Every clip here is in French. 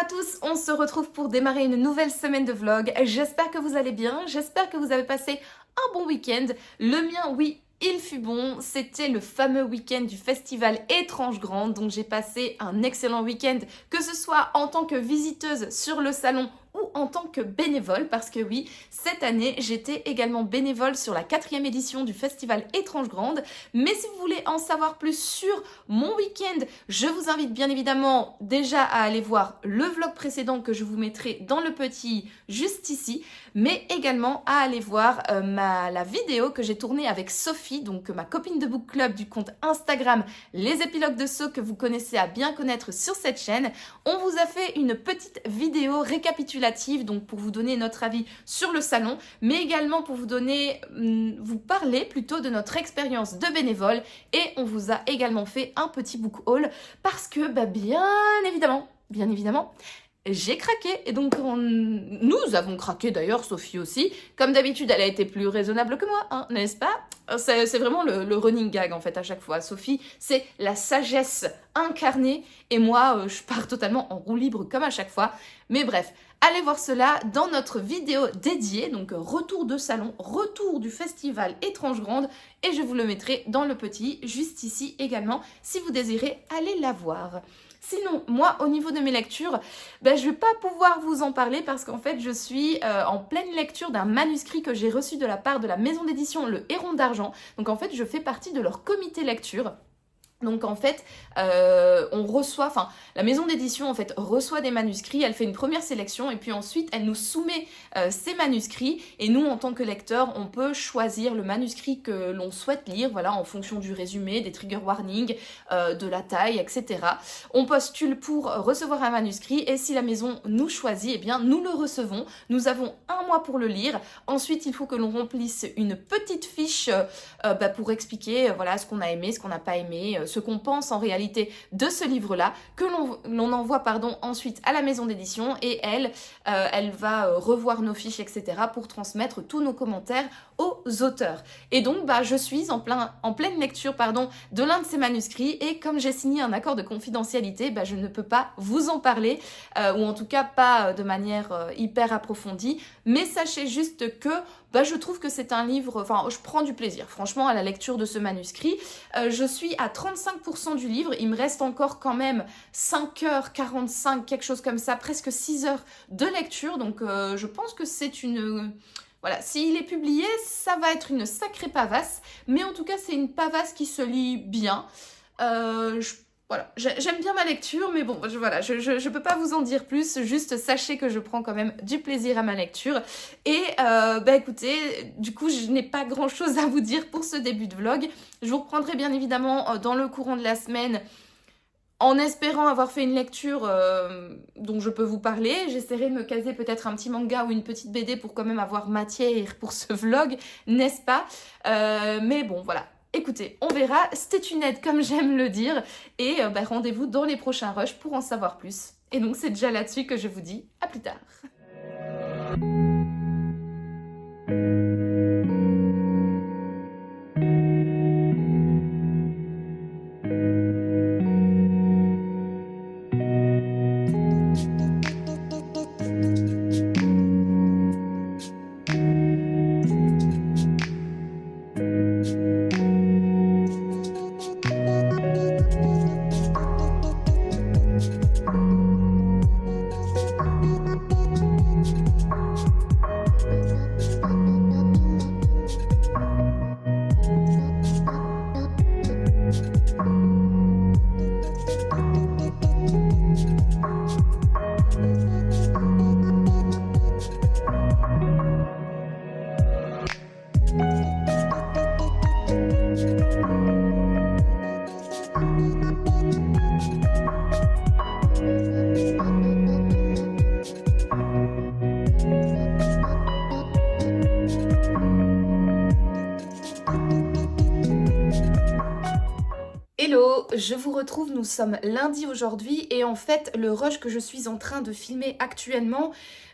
à tous, on se retrouve pour démarrer une nouvelle semaine de vlog. J'espère que vous allez bien, j'espère que vous avez passé un bon week-end. Le mien, oui, il fut bon. C'était le fameux week-end du festival Étrange Grande, donc j'ai passé un excellent week-end, que ce soit en tant que visiteuse sur le salon ou en tant que bénévole, parce que oui, cette année, j'étais également bénévole sur la 4e édition du festival Étrange Grande. Mais si vous voulez en savoir plus sur mon week-end, je vous invite bien évidemment déjà à aller voir le vlog précédent que je vous mettrai dans le petit juste ici, mais également à aller voir la vidéo que j'ai tournée avec Sophie, donc ma copine de book club du compte Instagram Les Épilogues de So, que vous connaissez à bien connaître sur cette chaîne. On vous a fait une petite vidéo récapitulative, donc pour vous donner notre avis sur le salon, mais également pour vous parler plutôt de notre expérience de bénévole, et on vous a également fait un petit book haul parce que bien évidemment, j'ai craqué, et donc nous avons craqué d'ailleurs, Sophie aussi. Comme d'habitude, elle a été plus raisonnable que moi, hein, n'est-ce pas? C'est vraiment le running gag en fait à chaque fois. Sophie, c'est la sagesse incarnée, et moi, je pars totalement en roue libre comme à chaque fois. Mais bref, allez voir cela dans notre vidéo dédiée, donc retour de salon, retour du festival Étrange Grande, et je vous le mettrai dans le petit juste ici également si vous désirez aller la voir. Sinon, moi, au niveau de mes lectures, je ne vais pas pouvoir vous en parler parce qu'en fait, je suis en pleine lecture d'un manuscrit que j'ai reçu de la part de la maison d'édition Le Héron d'Argent. Donc en fait, je fais partie de leur comité lecture. Donc en fait, la maison d'édition en fait reçoit des manuscrits, elle fait une première sélection et puis ensuite elle nous soumet ces manuscrits, et nous en tant que lecteurs, on peut choisir le manuscrit que l'on souhaite lire, voilà, en fonction du résumé, des trigger warnings, de la taille, etc. On postule pour recevoir un manuscrit, et si la maison nous choisit, eh bien nous le recevons. Nous avons un mois pour le lire. Ensuite, il faut que l'on remplisse une petite fiche pour expliquer voilà, ce qu'on a aimé, ce qu'on n'a pas aimé, ce qu'on pense en réalité de ce livre-là, que l'on envoie ensuite à la maison d'édition, et elle va revoir nos fiches, etc. pour transmettre tous nos commentaires aux auteurs. Et donc, je suis en pleine lecture de l'un de ces manuscrits, et comme j'ai signé un accord de confidentialité, je ne peux pas vous en parler, ou en tout cas pas de manière hyper approfondie, mais sachez juste que je trouve que c'est un livre, je prends du plaisir, franchement, à la lecture de ce manuscrit. Je suis à 35% du livre, il me reste encore quand même 5h45, quelque chose comme ça, presque 6 heures de lecture, donc je pense que c'est une... Voilà, s'il est publié, ça va être une sacrée pavasse, mais en tout cas, c'est une pavasse qui se lit bien. Voilà, j'aime bien ma lecture, mais bon, je peux pas vous en dire plus, juste sachez que je prends quand même du plaisir à ma lecture. Et écoutez, du coup, je n'ai pas grand chose à vous dire pour ce début de vlog. Je vous reprendrai bien évidemment dans le courant de la semaine, en espérant avoir fait une lecture dont je peux vous parler. J'essaierai de me caser peut-être un petit manga ou une petite BD pour quand même avoir matière pour ce vlog, n'est-ce pas? Mais bon, voilà. Écoutez, on verra, stay tuned comme j'aime le dire, et rendez-vous dans les prochains rushs pour en savoir plus. Et donc c'est déjà là-dessus que je vous dis à plus tard. Hello, je vous retrouve, nous sommes lundi aujourd'hui et en fait le rush que je suis en train de filmer actuellement,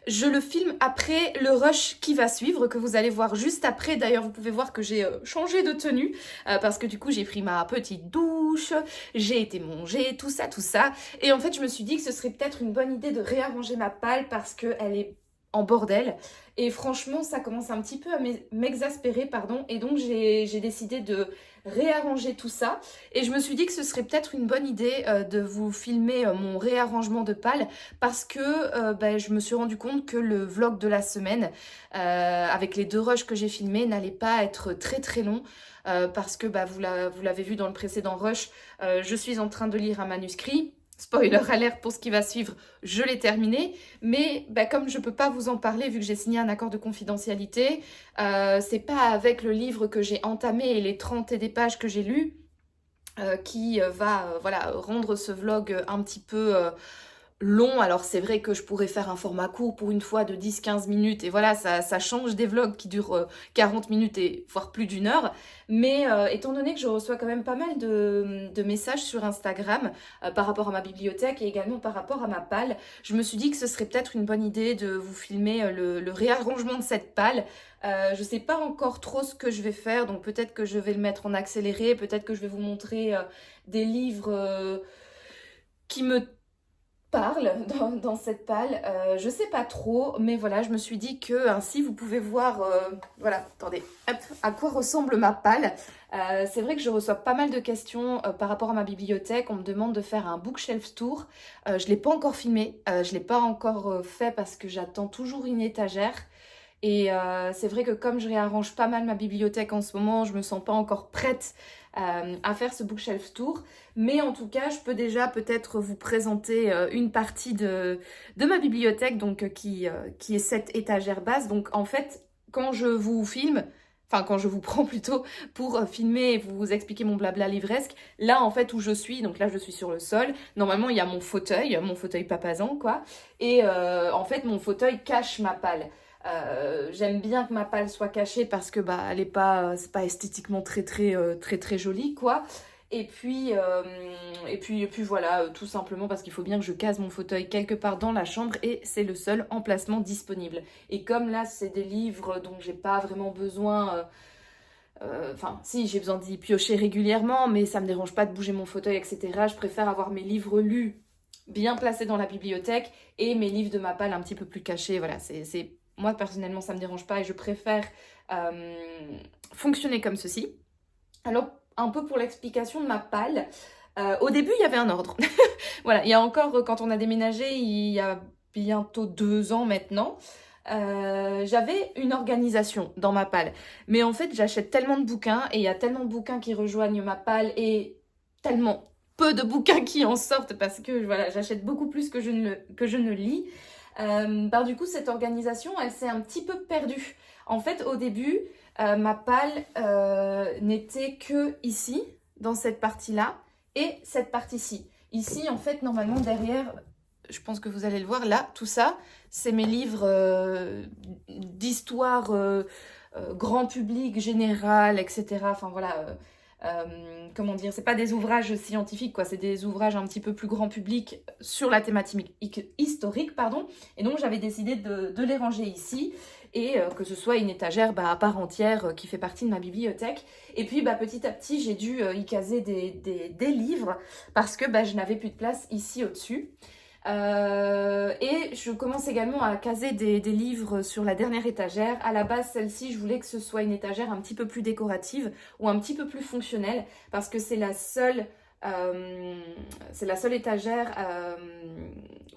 je le filme après le rush qui va suivre, que vous allez voir juste après. D'ailleurs vous pouvez voir que j'ai changé de tenue parce que du coup j'ai pris ma petite douche, j'ai été manger, tout ça. Et en fait je me suis dit que ce serait peut-être une bonne idée de réarranger ma palle parce qu'elle est en bordel. Et franchement ça commence un petit peu à m'exaspérer, pardon. Et donc j'ai décidé de réarranger tout ça. Et je me suis dit que ce serait peut-être une bonne idée de vous filmer mon réarrangement de palle parce que je me suis rendu compte que le vlog de la semaine, avec les 2 rushs que j'ai filmés, n'allait pas être très très long. Parce que vous l'avez vu dans le précédent rush, je suis en train de lire un manuscrit. Spoiler alert pour ce qui va suivre, je l'ai terminé. Mais comme je ne peux pas vous en parler vu que j'ai signé un accord de confidentialité, c'est pas avec le livre que j'ai entamé et les 30 et des pages que j'ai lues qui va rendre ce vlog un petit peu long. Alors c'est vrai que je pourrais faire un format court pour une fois de 10-15 minutes et voilà, ça change des vlogs qui durent 40 minutes et voire plus d'1 heure. Mais étant donné que je reçois quand même pas mal de messages sur Instagram par rapport à ma bibliothèque et également par rapport à ma palle, je me suis dit que ce serait peut-être une bonne idée de vous filmer le réarrangement de cette palle. Je sais pas encore trop ce que je vais faire, donc peut-être que je vais le mettre en accéléré, peut-être que je vais vous montrer des livres qui me parle dans cette palle, je sais pas trop, mais voilà, je me suis dit que ainsi vous pouvez voir, voilà, attendez, hop, à quoi ressemble ma palle. C'est vrai que je reçois pas mal de questions par rapport à ma bibliothèque. On me demande de faire un bookshelf tour. Je l'ai pas encore filmé, je l'ai pas encore fait parce que j'attends toujours une étagère. Et c'est vrai que comme je réarrange pas mal ma bibliothèque en ce moment, je me sens pas encore prête à faire ce bookshelf tour. Mais en tout cas, je peux déjà peut-être vous présenter une partie de ma bibliothèque donc, qui est cette étagère basse. Donc en fait, quand je vous filme, enfin quand je vous prends plutôt pour filmer et vous expliquer mon blabla livresque, là en fait où je suis, donc là je suis sur le sol, normalement il y a mon fauteuil papasan quoi, et en fait mon fauteuil cache ma palle. J'aime bien que ma palle soit cachée parce que elle est pas, c'est pas esthétiquement très jolie quoi. Et puis voilà, tout simplement parce qu'il faut bien que je case mon fauteuil quelque part dans la chambre et c'est le seul emplacement disponible. Et comme là c'est des livres dont j'ai pas vraiment besoin, enfin si j'ai besoin d'y piocher régulièrement, mais ça me dérange pas de bouger mon fauteuil etc. Je préfère avoir mes livres lus bien placés dans la bibliothèque et mes livres de ma palle un petit peu plus cachés. Voilà, moi personnellement ça me dérange pas et je préfère fonctionner comme ceci. Alors un peu pour l'explication de ma palle, au début il y avait un ordre. Voilà, il y a encore, quand on a déménagé il y a bientôt 2 ans maintenant, j'avais une organisation dans ma palle. Mais en fait j'achète tellement de bouquins et il y a tellement de bouquins qui rejoignent ma palle et tellement peu de bouquins qui en sortent parce que voilà, j'achète beaucoup plus que je ne lis. Du coup, cette organisation, elle s'est un petit peu perdue. En fait, au début, ma palle n'était que ici, dans cette partie-là, et cette partie-ci. Ici, en fait, normalement, derrière, je pense que vous allez le voir, là, tout ça, c'est mes livres d'histoire grand public, général, etc. Enfin, voilà... comment dire, c'est pas des ouvrages scientifiques quoi, c'est des ouvrages un petit peu plus grand public sur la thématique historique pardon, et donc j'avais décidé de les ranger ici et que ce soit une étagère à part entière qui fait partie de ma bibliothèque. Et puis petit à petit j'ai dû y caser des livres parce que je n'avais plus de place ici au-dessus. Et je commence également à caser des livres sur la dernière étagère. À la base, celle-ci, je voulais que ce soit une étagère un petit peu plus décorative ou un petit peu plus fonctionnelle parce que c'est la seule étagère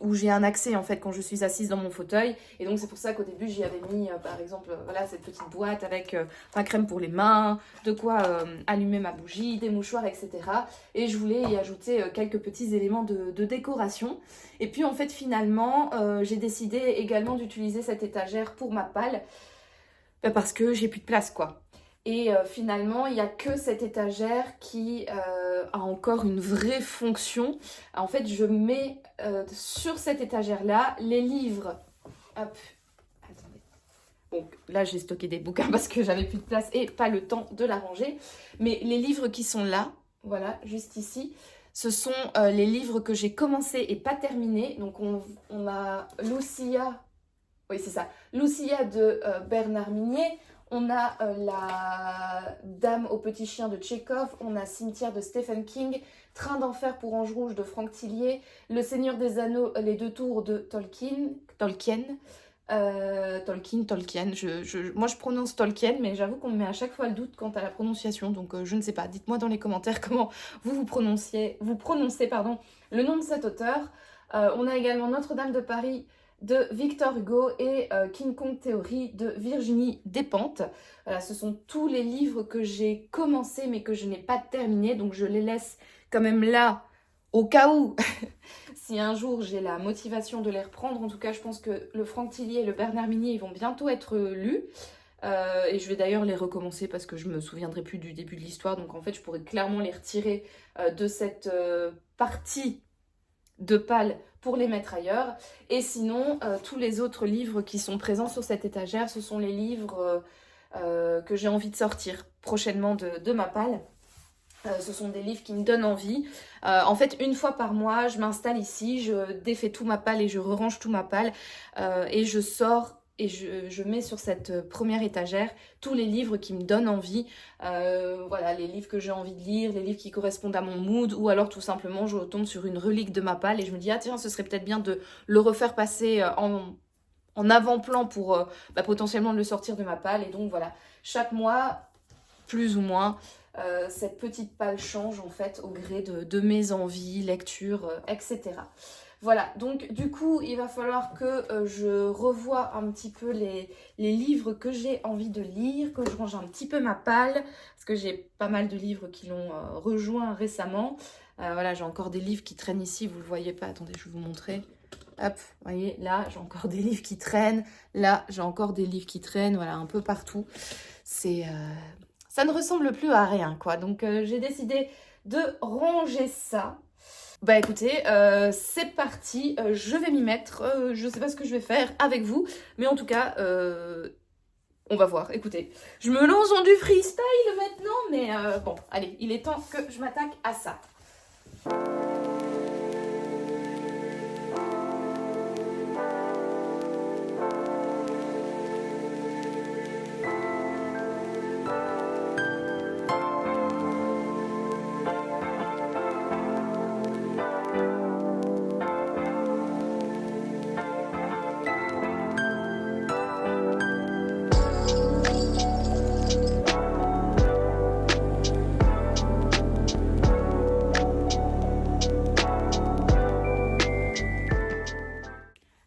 où j'ai un accès en fait quand je suis assise dans mon fauteuil. Et donc c'est pour ça qu'au début j'y avais mis par exemple voilà, cette petite boîte avec crème pour les mains, de quoi allumer ma bougie, des mouchoirs etc. Et je voulais y ajouter quelques petits éléments de décoration. Et puis en fait finalement j'ai décidé également d'utiliser cette étagère pour ma palle parce que j'ai plus de place quoi. Et finalement, il n'y a que cette étagère qui a encore une vraie fonction. En fait, je mets sur cette étagère-là les livres. Hop, attendez. Bon, là, j'ai stocké des bouquins parce que j'avais plus de place et pas le temps de la ranger. Mais les livres qui sont là, voilà, juste ici. Ce sont les livres que j'ai commencé et pas terminés. Donc on a Lucia, oui c'est ça, Lucia de Bernard Minier. On a La Dame au petit chien de Tchekhov. On a Cimetière de Stephen King. Train d'enfer pour Ange Rouge de Franck Tillier. Le Seigneur des Anneaux, les deux tours de Tolkien. Tolkien. Moi je prononce Tolkien, mais j'avoue qu'on me met à chaque fois le doute quant à la prononciation, donc je ne sais pas. Dites-moi dans les commentaires comment vous prononcez pardon, le nom de cet auteur. On a également Notre-Dame de Paris de Victor Hugo et King Kong Theory de Virginie Despentes. Voilà, ce sont tous les livres que j'ai commencé mais que je n'ai pas terminé, donc je les laisse quand même là au cas où si un jour j'ai la motivation de les reprendre. En tout cas, je pense que le Franck Tillier et le Bernard Minier, ils vont bientôt être lus. Et je vais d'ailleurs les recommencer parce que je me souviendrai plus du début de l'histoire. Donc en fait, je pourrais clairement les retirer de cette partie de pales pour les mettre ailleurs. Et sinon, tous les autres livres qui sont présents sur cette étagère, ce sont les livres que j'ai envie de sortir prochainement de ma palle. Ce sont des livres qui me donnent envie. En fait, une fois par mois, je m'installe ici, je défais tout ma palle et je rerange tout ma palle. Et je sors et je mets sur cette première étagère tous les livres qui me donnent envie. Voilà, les livres que j'ai envie de lire, les livres qui correspondent à mon mood. Ou alors tout simplement, je tombe sur une relique de ma palle et je me dis, ah tiens, ce serait peut-être bien de le refaire passer en avant-plan pour potentiellement le sortir de ma palle. Et donc voilà, chaque mois, plus ou moins, cette petite palle change en fait au gré de mes envies, lectures, etc. Voilà, donc du coup il va falloir que je revoie un petit peu les livres que j'ai envie de lire, que je range un petit peu ma palle, parce que j'ai pas mal de livres qui l'ont rejoint récemment. Voilà, j'ai encore des livres qui traînent ici, vous le voyez pas, attendez, je vais vous montrer. Hop, vous voyez, là j'ai encore des livres qui traînent, là j'ai encore des livres qui traînent, voilà, un peu partout. Ça ne ressemble plus à rien, quoi. Donc, j'ai décidé de ranger ça. Bah écoutez, c'est parti. Je vais m'y mettre. Je sais pas ce que je vais faire avec vous. Mais en tout cas, on va voir. Écoutez, je me lance dans du freestyle maintenant. Mais bon, allez, il est temps que je m'attaque à ça.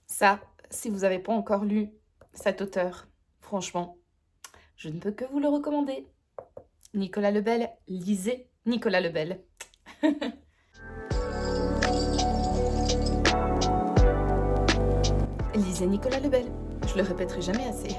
Ça, si vous n'avez pas encore lu cet auteur, franchement, je ne peux que vous le recommander. Nicolas Lebel, lisez Nicolas Lebel. Lisez Nicolas Lebel, je le répéterai jamais assez.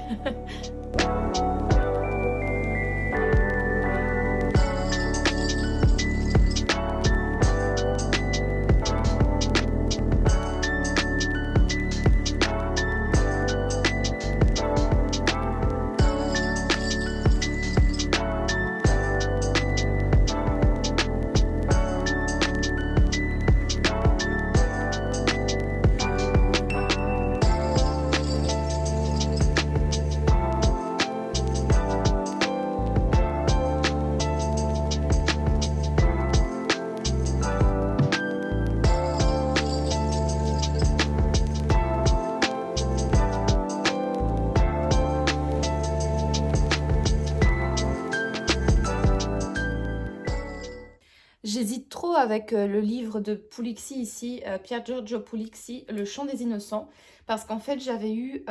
J'hésite trop avec le livre de Pulizzi ici, Pier Giorgio Pulizzi, Le Chant des Innocents, parce qu'en fait j'avais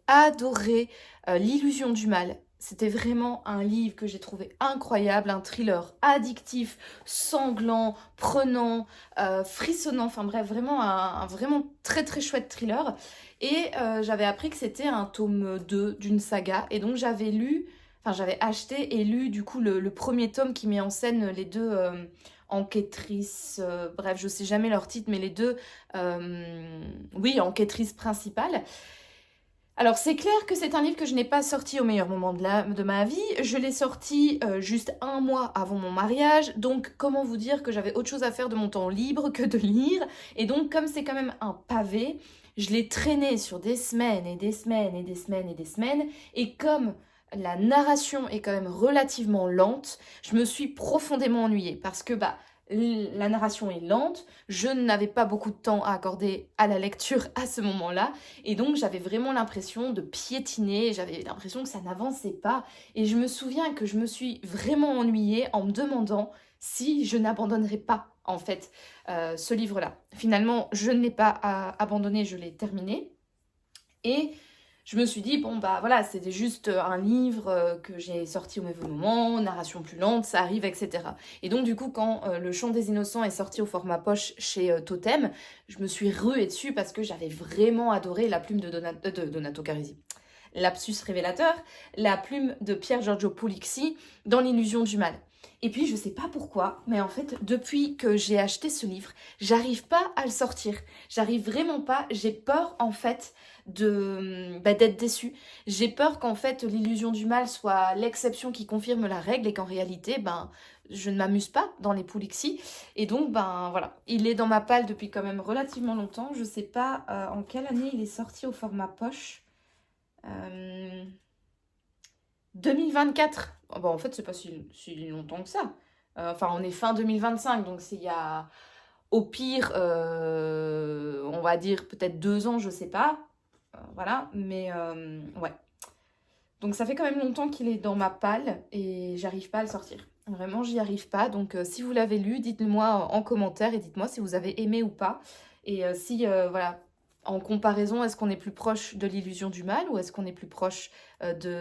adoré L'Illusion du Mal. C'était vraiment un livre que j'ai trouvé incroyable, un thriller addictif, sanglant, prenant, frissonnant, enfin bref, vraiment un vraiment très très chouette thriller. Et j'avais appris que c'était un tome 2 d'une saga, et donc j'avais acheté et lu du coup le premier tome qui met en scène les deux enquêtrices, bref, je sais jamais leur titre, mais les deux, oui, enquêtrices principales. Alors c'est clair que c'est un livre que je n'ai pas sorti au meilleur moment de ma vie. Je l'ai sorti juste un mois avant mon mariage. Donc comment vous dire que j'avais autre chose à faire de mon temps libre que de lire. Et donc comme c'est quand même un pavé, je l'ai traîné sur des semaines et des semaines et des semaines et des semaines. Et comme la narration est quand même relativement lente, je me suis profondément ennuyée. Parce que la narration est lente, je n'avais pas beaucoup de temps à accorder à la lecture à ce moment-là. Et donc j'avais vraiment l'impression de piétiner, j'avais l'impression que ça n'avançait pas. Et je me souviens que je me suis vraiment ennuyée en me demandant si je n'abandonnerais pas en fait ce livre-là. Finalement, je ne l'ai pas abandonné, je l'ai terminé. Et je me suis dit, bon bah voilà, c'était juste un livre que j'ai sorti au mauvais moment, narration plus lente, ça arrive, etc. Et donc du coup, quand Le Chant des Innocents est sorti au format poche chez Totem, je me suis ruée dessus parce que j'avais vraiment adoré la plume de Donato Carisi. Lapsus révélateur, la plume de Pier Giorgio Puglisi dans L'illusion du mal. Et puis je sais pas pourquoi, mais en fait depuis que j'ai acheté ce livre, j'arrive pas à le sortir. J'arrive vraiment pas, j'ai peur en fait d'être déçue. J'ai peur qu'en fait L'illusion du mal soit l'exception qui confirme la règle et qu'en réalité je ne m'amuse pas dans les Puglisi. Et donc voilà, il est dans ma palle depuis quand même relativement longtemps. Je sais pas en quelle année il est sorti au format poche. 2024. Oh, en fait, c'est pas si longtemps que ça. Enfin, on est fin 2025, donc c'est il y a, au pire, on va dire peut-être 2 ans, je sais pas. Voilà, mais ouais. Donc ça fait quand même longtemps qu'il est dans ma palle et j'arrive pas à le sortir. Vraiment, j'y arrive pas. Donc si vous l'avez lu, dites-le-moi en commentaire et dites-moi si vous avez aimé ou pas. Et si, voilà, en comparaison, est-ce qu'on est plus proche de l'illusion du mal ou est-ce qu'on est plus proche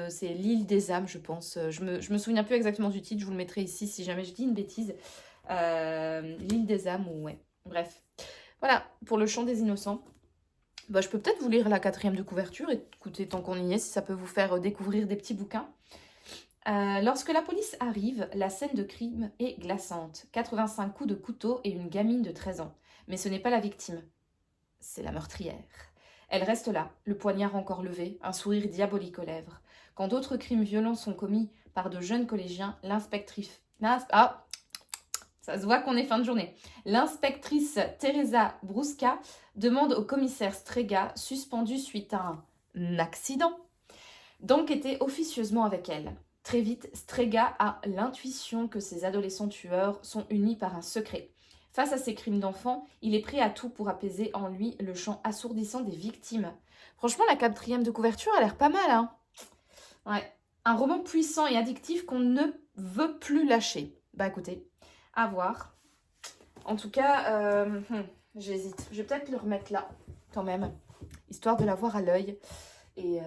c'est l'île des âmes, je pense. Je me souviens plus exactement du titre, je vous le mettrai ici si jamais je dis une bêtise. L'île des âmes ou ouais. Bref. Voilà, pour Le Chant des Innocents. Je peux peut-être vous lire la 4e de couverture, écoutez, tant qu'on y est, si ça peut vous faire découvrir des petits bouquins. Lorsque la police arrive, la scène de crime est glaçante. 85 coups de couteau et une gamine de 13 ans. Mais ce n'est pas la victime, c'est la meurtrière. Elle reste là, le poignard encore levé, un sourire diabolique aux lèvres. Quand d'autres crimes violents sont commis par de jeunes collégiens, l'inspectrice... Ah, ça se voit qu'on est fin de journée. L'inspectrice Teresa Brusca demande au commissaire Strega, suspendu suite à un accident, d'enquêter officieusement avec elle. Très vite, Strega a l'intuition que ces adolescents tueurs sont unis par un secret. Face à ces crimes d'enfants, il est prêt à tout pour apaiser en lui le chant assourdissant des victimes. Franchement, la 4e de couverture a l'air pas mal, hein. Ouais. Un roman puissant et addictif qu'on ne veut plus lâcher. Écoutez, à voir. En tout cas, j'hésite. Je vais peut-être le remettre là, quand même, histoire de l'avoir à l'œil. Et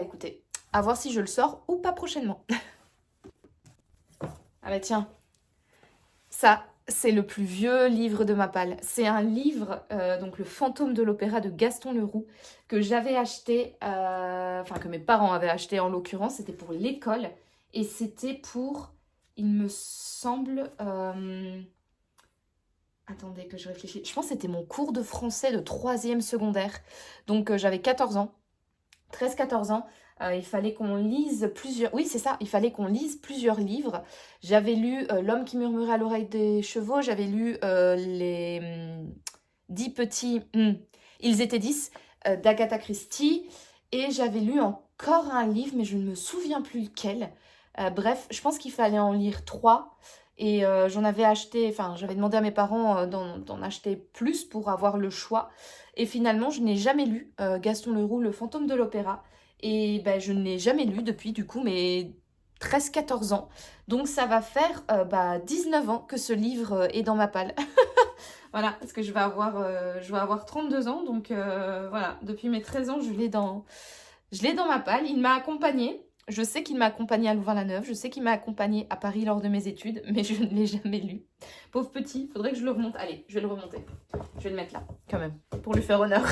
écoutez, à voir si je le sors ou pas prochainement. Ah tiens, ça, c'est le plus vieux livre de ma palle. C'est un livre, donc Le Fantôme de l'Opéra de Gaston Leroux, que j'avais acheté, que mes parents avaient acheté en l'occurrence, c'était pour l'école. Et c'était pour, il me semble... Attendez que je réfléchisse. Je pense que c'était mon cours de français de 3e secondaire. Donc j'avais 14 ans. 13-14 ans. Il fallait qu'on lise plusieurs... Oui, c'est ça. Il fallait qu'on lise plusieurs livres. J'avais lu L'homme qui murmurait à l'oreille des chevaux. J'avais lu les 10 petits... Ils étaient 10 d'Agatha Christie. Et j'avais lu encore un livre, mais je ne me souviens plus lequel. Bref, je pense qu'il fallait en lire 3. Et j'en avais acheté, j'avais demandé à mes parents d'en acheter plus pour avoir le choix. Et finalement, je n'ai jamais lu Gaston Leroux, Le Fantôme de l'Opéra. Et je ne l'ai jamais lu depuis, du coup, mes 13-14 ans. Donc ça va faire 19 ans que ce livre est dans ma palle. Voilà, parce que je vais avoir 32 ans. Donc voilà, depuis mes 13 ans, je l'ai dans ma palle. Il m'a accompagnée. Je sais qu'il m'a accompagnée à Louvain-la-Neuve, je sais qu'il m'a accompagnée à Paris lors de mes études, mais je ne l'ai jamais lu. Pauvre petit, faudrait que je le remonte. Allez, je vais le remonter. Je vais le mettre là, quand même, pour lui faire honneur.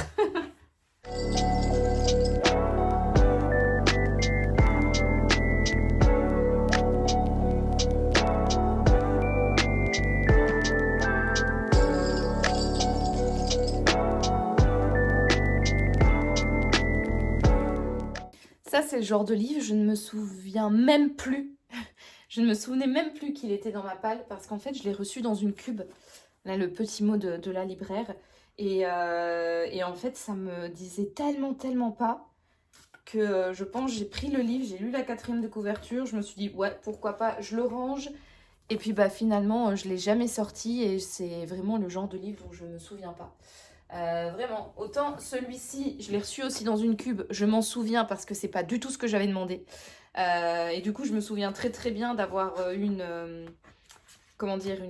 Ça, c'est le genre de livre, je ne me souviens même plus. Je ne me souvenais même plus qu'il était dans ma palle parce qu'en fait, je l'ai reçu dans une cube. Là, le petit mot de la libraire. Et en fait, ça me disait tellement pas que je pense j'ai pris le livre, j'ai lu la 4e de couverture, je me suis dit ouais, pourquoi pas, je le range. Et puis bah finalement, je l'ai jamais sorti et c'est vraiment le genre de livre dont je me souviens pas. Vraiment, autant celui-ci, je l'ai reçu aussi dans une cube, je m'en souviens parce que c'est pas du tout ce que j'avais demandé. Et du coup, je me souviens très bien d'avoir comment dire,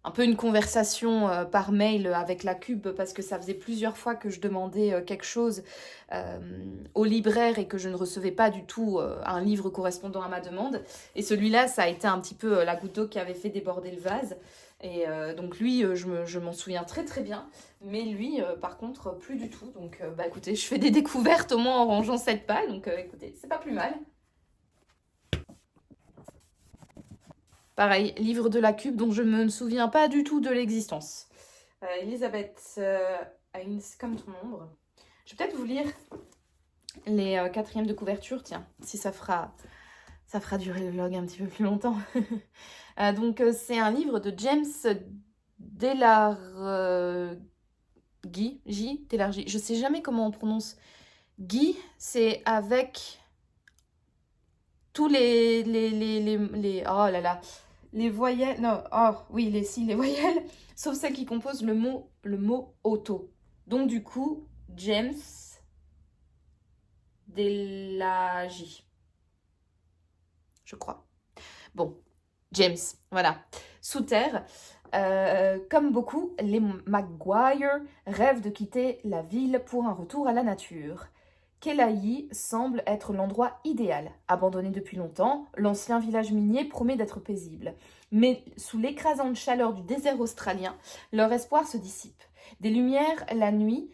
un peu une conversation par mail avec la cube parce que ça faisait plusieurs fois que je demandais quelque chose au libraire et que je ne recevais pas du tout un livre correspondant à ma demande. Et celui-là, ça a été un petit peu la goutte d'eau qui avait fait déborder le vase. Et donc lui, je m'en souviens très bien. Mais lui, par contre, plus du tout. Donc bah écoutez, je fais des découvertes au moins en rangeant cette palle. Donc écoutez, c'est pas plus mal. Pareil, livre de la cube dont je ne me souviens pas du tout de l'existence. Elisabeth Heinz, comme ton ombre. Je vais peut-être vous lire les 4e de couverture, tiens, si ça fera durer le vlog un petit peu plus longtemps. Donc c'est un livre de James Delargy, Delargy. Je sais jamais comment on prononce. Guy, c'est avec tous les oh là là, les voyelles, non, oh oui, les voyelles, sauf celles qui composent le mot auto. Donc du coup, James Delagi, je crois. Bon, James, voilà. Sous terre, comme beaucoup, les Maguire rêvent de quitter la ville pour un retour à la nature. Kelaï semble être l'endroit idéal. Abandonné depuis longtemps, l'ancien village minier promet d'être paisible. Mais sous l'écrasante chaleur du désert australien, leur espoir se dissipe. Des lumières la nuit,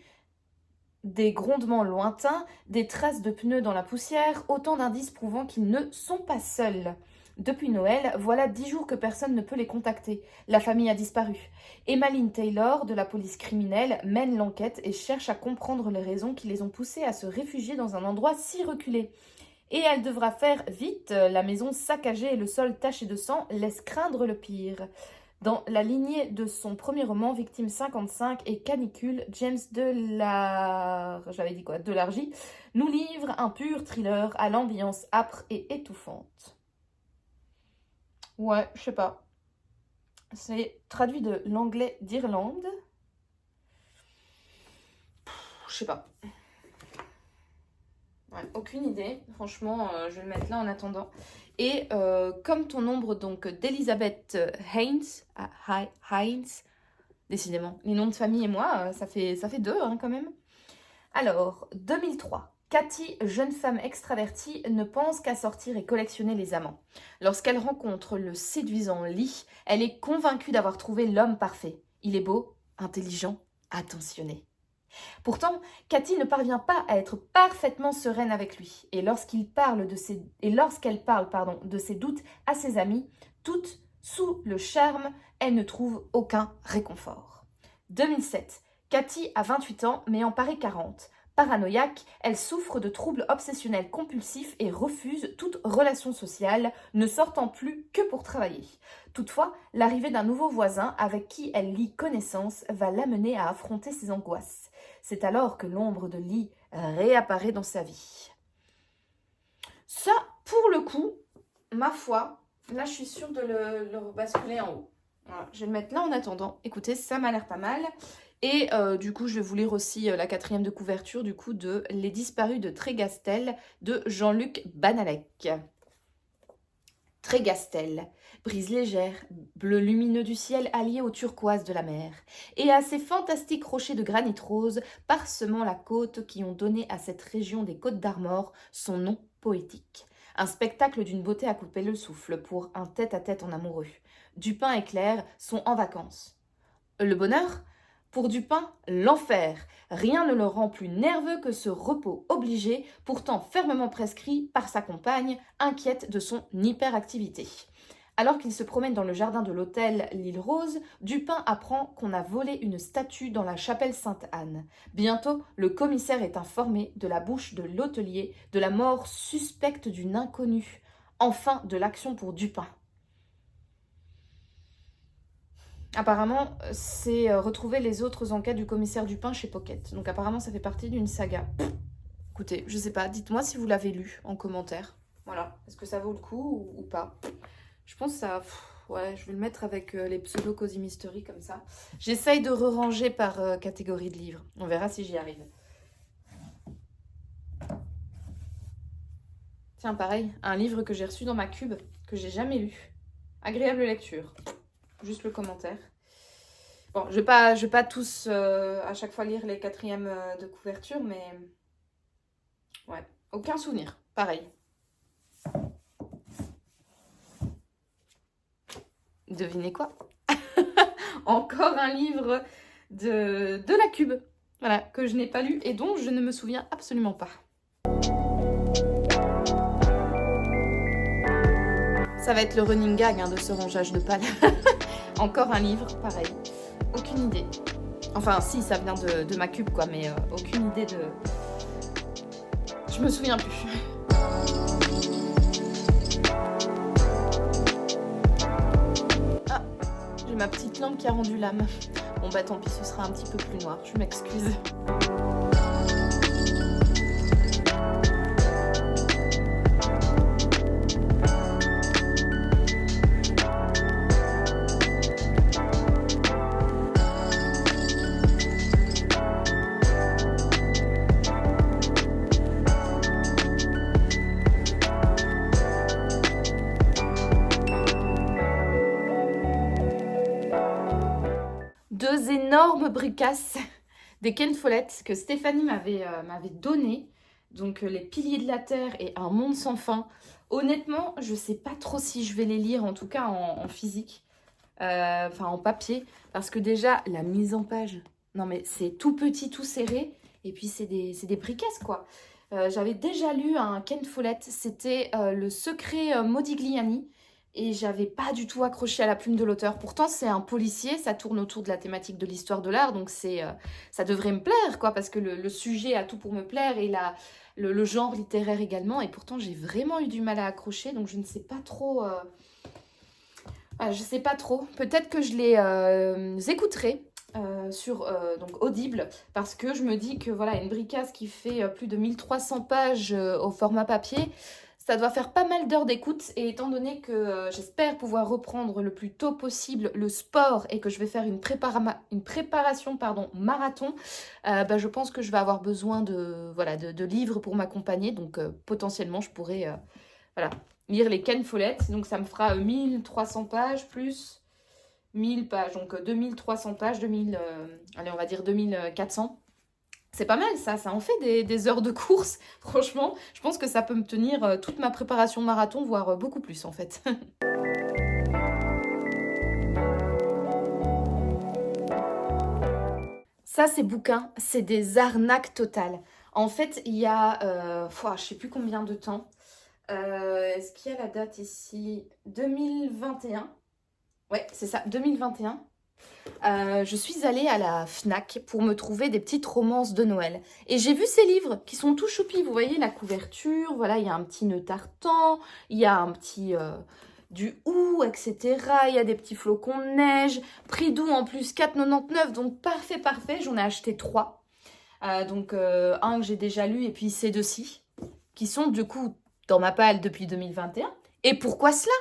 des grondements lointains, des traces de pneus dans la poussière, autant d'indices prouvant qu'ils ne sont pas seuls. Depuis Noël, voilà 10 jours que personne ne peut les contacter. La famille a disparu. Emmeline Taylor, de la police criminelle, mène l'enquête et cherche à comprendre les raisons qui les ont poussés à se réfugier dans un endroit si reculé. Et elle devra faire vite, la maison saccagée et le sol taché de sang laissent craindre le pire. Dans la lignée de son premier roman, Victime 55 et Canicule, James Delargy nous livre un pur thriller à l'ambiance âpre et étouffante. Ouais, je sais pas. C'est traduit de l'anglais d'Irlande. Je sais pas. Ouais, aucune idée. Franchement, je vais le mettre là en attendant. Et comme ton ombre donc d'Elisabeth Heinz, Heinz, décidément, les noms de famille et moi, ça fait 2 hein, quand même. Alors, 2003. Cathy, jeune femme extravertie, ne pense qu'à sortir et collectionner les amants. Lorsqu'elle rencontre le séduisant Lee, elle est convaincue d'avoir trouvé l'homme parfait. Il est beau, intelligent, attentionné. Pourtant, Cathy ne parvient pas à être parfaitement sereine avec lui. Et lorsqu'elle parle de ses doutes à ses amis, toutes sous le charme, elle ne trouve aucun réconfort. 2007. Cathy a 28 ans, mais en paraît 40. Paranoïaque, elle souffre de troubles obsessionnels compulsifs et refuse toute relation sociale, ne sortant plus que pour travailler. Toutefois, l'arrivée d'un nouveau voisin avec qui elle lie connaissance va l'amener à affronter ses angoisses. C'est alors que l'ombre de Lee réapparaît dans sa vie. Ça, pour le coup, ma foi, là je suis sûre de le basculer en haut. Voilà, je vais le mettre là en attendant. Écoutez, ça m'a l'air pas mal. Et du coup, je vais vous lire aussi la 4e de couverture du coup de Les Disparus de Trégastel de Jean-Luc Banalec. Trégastel, brise légère, bleu lumineux du ciel allié au turquoise de la mer, et à ces fantastiques rochers de granit rose parsemant la côte qui ont donné à cette région des Côtes d'Armor son nom poétique. Un spectacle d'une beauté à couper le souffle pour un tête-à-tête en amoureux. Dupin et Claire sont en vacances. Le bonheur ? Pour Dupin, l'enfer. Rien ne le rend plus nerveux que ce repos obligé, pourtant fermement prescrit par sa compagne, inquiète de son hyperactivité. Alors qu'il se promène dans le jardin de l'hôtel L'Île Rose, Dupin apprend qu'on a volé une statue dans la chapelle Sainte-Anne. Bientôt, le commissaire est informé de la bouche de l'hôtelier de la mort suspecte d'une inconnue. Enfin, de l'action pour Dupin. Apparemment, c'est retrouver les autres enquêtes du commissaire Dupin chez Pocket. Donc apparemment, ça fait partie d'une saga. Écoutez, je sais pas, dites-moi si vous l'avez lu en commentaire. Voilà, est-ce que ça vaut le coup ou pas? Je pense que ça... ouais, je vais le mettre avec les pseudo Cozy Mystery comme ça. J'essaye de re-ranger par catégorie de livres. On verra si j'y arrive. Tiens, pareil, un livre que j'ai reçu dans ma cube, que j'ai jamais lu. Agréable lecture. Juste le commentaire. Bon, je vais pas tous à chaque fois lire les quatrièmes de couverture, mais... ouais, aucun souvenir. Pareil. Devinez quoi? Encore un livre de la cube. Voilà, que je n'ai pas lu et dont je ne me souviens absolument pas. Ça va être le running gag de ce rangeage de pales. Encore un livre, pareil. Aucune idée. Enfin, si, ça vient de ma cube, quoi, mais aucune idée de... Je me souviens plus. Ah, j'ai ma petite lampe qui a rendu l'âme. Bon, bah tant pis, ce sera un petit peu plus noir, je m'excuse. Deux énormes bricasses, des Ken Follett que Stéphanie m'avait donné. Donc les Piliers de la Terre et Un monde sans fin. Honnêtement, je sais pas trop si je vais les lire, en tout cas en physique, enfin en papier, parce que déjà la mise en page, non mais c'est tout petit, tout serré, et puis c'est des bricasses quoi. J'avais déjà lu un Ken Follett, c'était Le secret Modigliani, et j'avais pas du tout accroché à la plume de l'auteur. Pourtant, c'est un policier, ça tourne autour de la thématique de l'histoire de l'art, donc ça devrait me plaire, quoi, parce que le sujet a tout pour me plaire, et le genre littéraire également, et pourtant, j'ai vraiment eu du mal à accrocher, donc je ne sais pas trop... je sais pas trop. Peut-être que je les écouterai sur donc Audible, parce que je me dis que voilà, une bricasse qui fait plus de 1300 pages au format papier, ça doit faire pas mal d'heures d'écoute, et étant donné que j'espère pouvoir reprendre le plus tôt possible le sport et que je vais faire une préparation marathon, je pense que je vais avoir besoin de livres pour m'accompagner. Donc potentiellement, je pourrais lire les Ken Follett. Donc ça me fera 1300 pages plus 1000 pages. Donc 2300 pages, allez, on va dire 2400. C'est pas mal ça en fait des heures de course, franchement. Je pense que ça peut me tenir toute ma préparation marathon, voire beaucoup plus en fait. Ça, ces bouquins, c'est des arnaques totales. En fait, il y a, je sais plus combien de temps. Est-ce qu'il y a la date ici? 2021. Ouais, c'est ça, 2021. Je suis allée à la Fnac pour me trouver des petites romances de Noël. Et j'ai vu ces livres qui sont tout choupis. Vous voyez la couverture, voilà, il y a un petit nœud tartan, il y a un petit du hou, etc. Il y a des petits flocons de neige. Prix doux en plus, 4,99. Donc parfait, parfait. J'en ai acheté 3. Donc un que j'ai déjà lu et puis ces deux-ci, qui sont du coup dans ma palle depuis 2021. Et pourquoi cela?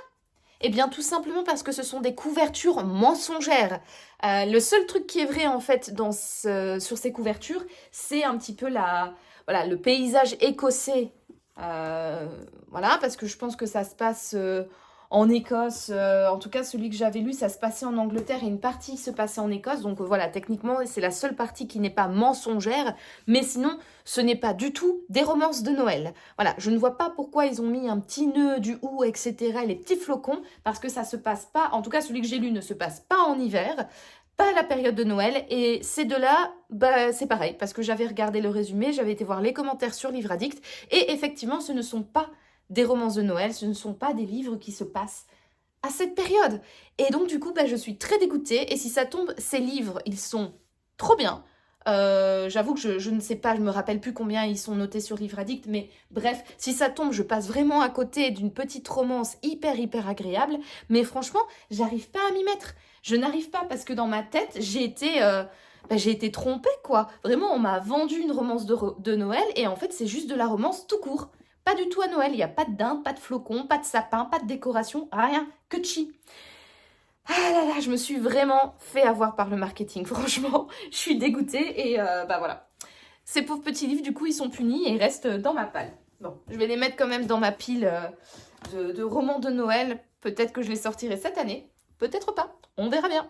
Eh bien, tout simplement parce que ce sont des couvertures mensongères. Le seul truc qui est vrai, en fait, sur ces couvertures, c'est un petit peu le paysage écossais. Parce que je pense que ça se passe en Écosse. En tout cas, celui que j'avais lu, ça se passait en Angleterre et une partie se passait en Écosse. Donc voilà, techniquement, c'est la seule partie qui n'est pas mensongère. Mais sinon, ce n'est pas du tout des romances de Noël. Voilà, je ne vois pas pourquoi ils ont mis un petit nœud, du hou, etc. Les petits flocons, parce que ça se passe pas, en tout cas celui que j'ai lu ne se passe pas en hiver, pas à la période de Noël. Et ces deux-là, c'est pareil, parce que j'avais regardé le résumé, j'avais été voir les commentaires sur Livre Addict, et effectivement, ce ne sont pas des romances de Noël, ce ne sont pas des livres qui se passent à cette période. Et donc du coup, bah, je suis très dégoûtée. Et si ça tombe, ces livres, ils sont trop bien. J'avoue que je ne sais pas, je me rappelle plus combien ils sont notés sur Livre Addict, mais bref, si ça tombe, je passe vraiment à côté d'une petite romance hyper agréable, mais franchement, j'arrive pas à m'y mettre. Je n'arrive pas parce que dans ma tête, j'ai été trompée, quoi. Vraiment, on m'a vendu une romance de Noël et en fait, c'est juste de la romance tout court. Pas du tout à Noël, il n'y a pas de dinde, pas de flocons, pas de sapin, pas de décoration, rien, que de chi. Ah là là, je me suis vraiment fait avoir par le marketing, franchement, je suis dégoûtée et bah voilà. Ces pauvres petits livres, du coup, ils sont punis et ils restent dans ma palle. Bon, je vais les mettre quand même dans ma pile de romans de Noël. Peut-être que je les sortirai cette année, peut-être pas, on verra bien.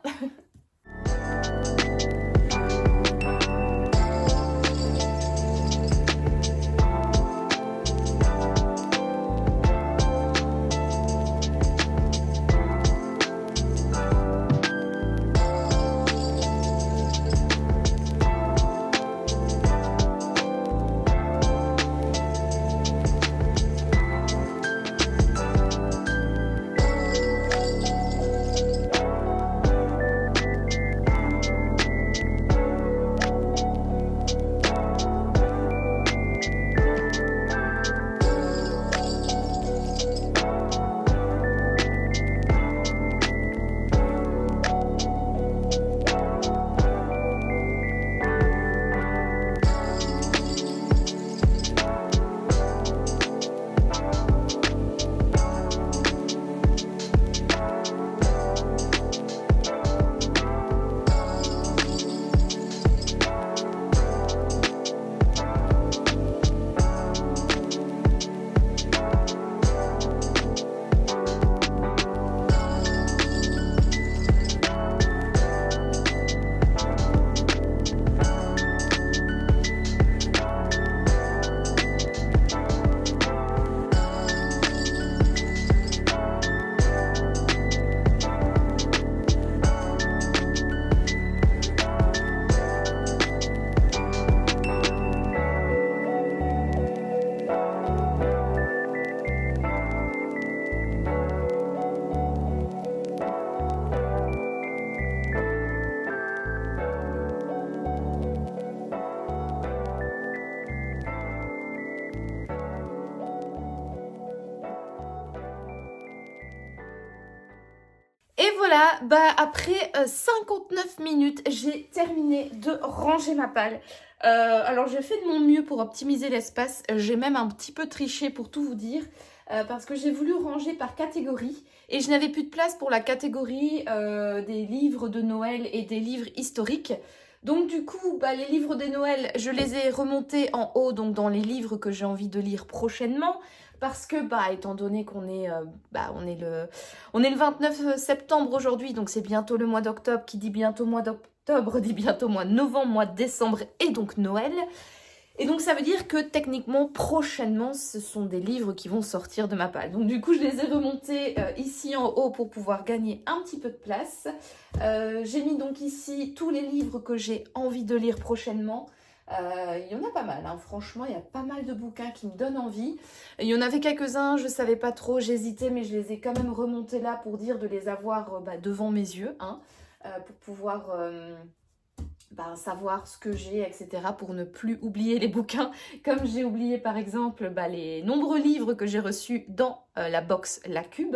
Et voilà, bah après 59 minutes, j'ai terminé de ranger ma palle. Alors j'ai fait de mon mieux pour optimiser l'espace, j'ai même un petit peu triché pour tout vous dire, parce que j'ai voulu ranger par catégorie et je n'avais plus de place pour la catégorie des livres de Noël et des livres historiques. Donc du coup, bah, les livres de Noël, je les ai remontés en haut, donc dans les livres que j'ai envie de lire prochainement. Parce que, bah, étant donné qu'on est, on est le 29 septembre aujourd'hui, donc c'est bientôt le mois d'octobre. Qui dit bientôt mois d'octobre dit bientôt mois de novembre, mois de décembre et donc Noël. Et donc ça veut dire que techniquement, prochainement, ce sont des livres qui vont sortir de ma palle. Donc du coup, je les ai remontés ici en haut pour pouvoir gagner un petit peu de place. J'ai mis donc ici tous les livres que j'ai envie de lire prochainement. Il y en a pas mal, hein. Franchement, il y a pas mal de bouquins qui me donnent envie. Il y en avait quelques-uns, je savais pas trop, j'hésitais, mais je les ai quand même remontés là pour dire de les avoir devant mes yeux, hein, pour pouvoir savoir ce que j'ai, etc., pour ne plus oublier les bouquins, comme j'ai oublié par exemple les nombreux livres que j'ai reçus dans la box La Cube.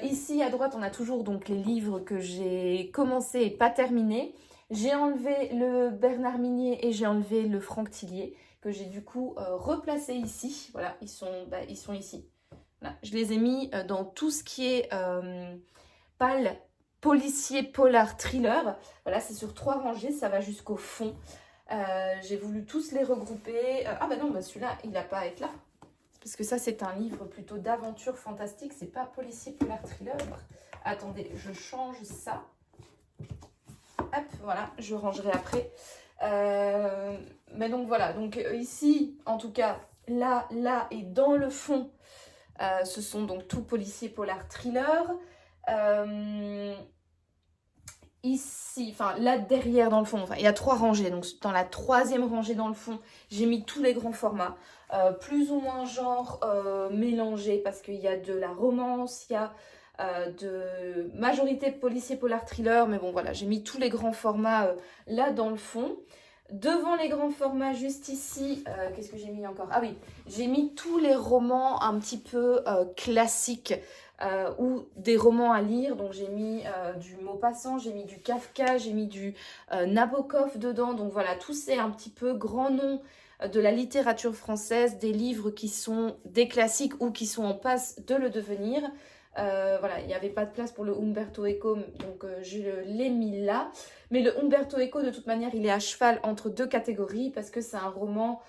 Ici à droite, on a toujours donc les livres que j'ai commencé et pas terminés. J'ai enlevé le Bernard Minier et j'ai enlevé le Franck Tillier, que j'ai du coup replacé ici. Voilà, ils sont ici. Voilà, je les ai mis dans tout ce qui est pâle, policier, polar, thriller. Voilà, c'est sur 3 rangées, ça va jusqu'au fond. J'ai voulu tous les regrouper. Ah bah non, celui-là, il n'a pas à être là. Parce que ça, c'est un livre plutôt d'aventure fantastique. C'est pas policier, polar, thriller. Attendez, je change ça. Hop, voilà, je rangerai après. Mais donc voilà, donc ici, en tout cas, là et dans le fond, ce sont donc tout policier, polar, thriller. Ici, enfin là derrière dans le fond, il y a 3 rangées, donc dans la 3e rangée dans le fond, j'ai mis tous les grands formats, plus ou moins genre mélangés, parce qu'il y a de la romance, il y a de majorité policier polar thriller, mais bon voilà, j'ai mis tous les grands formats là dans le fond. Devant les grands formats, juste ici, qu'est-ce que j'ai mis encore? Ah oui, j'ai mis tous les romans un petit peu classiques ou des romans à lire. Donc j'ai mis du Maupassant, j'ai mis du Kafka, j'ai mis du Nabokov dedans. Donc voilà, tous ces un petit peu grands noms de la littérature française, des livres qui sont des classiques ou qui sont en passe de le devenir. Voilà, il n'y avait pas de place pour le Umberto Eco, donc je l'ai mis là. Mais le Umberto Eco, de toute manière, il est à cheval entre deux catégories parce que c'est un roman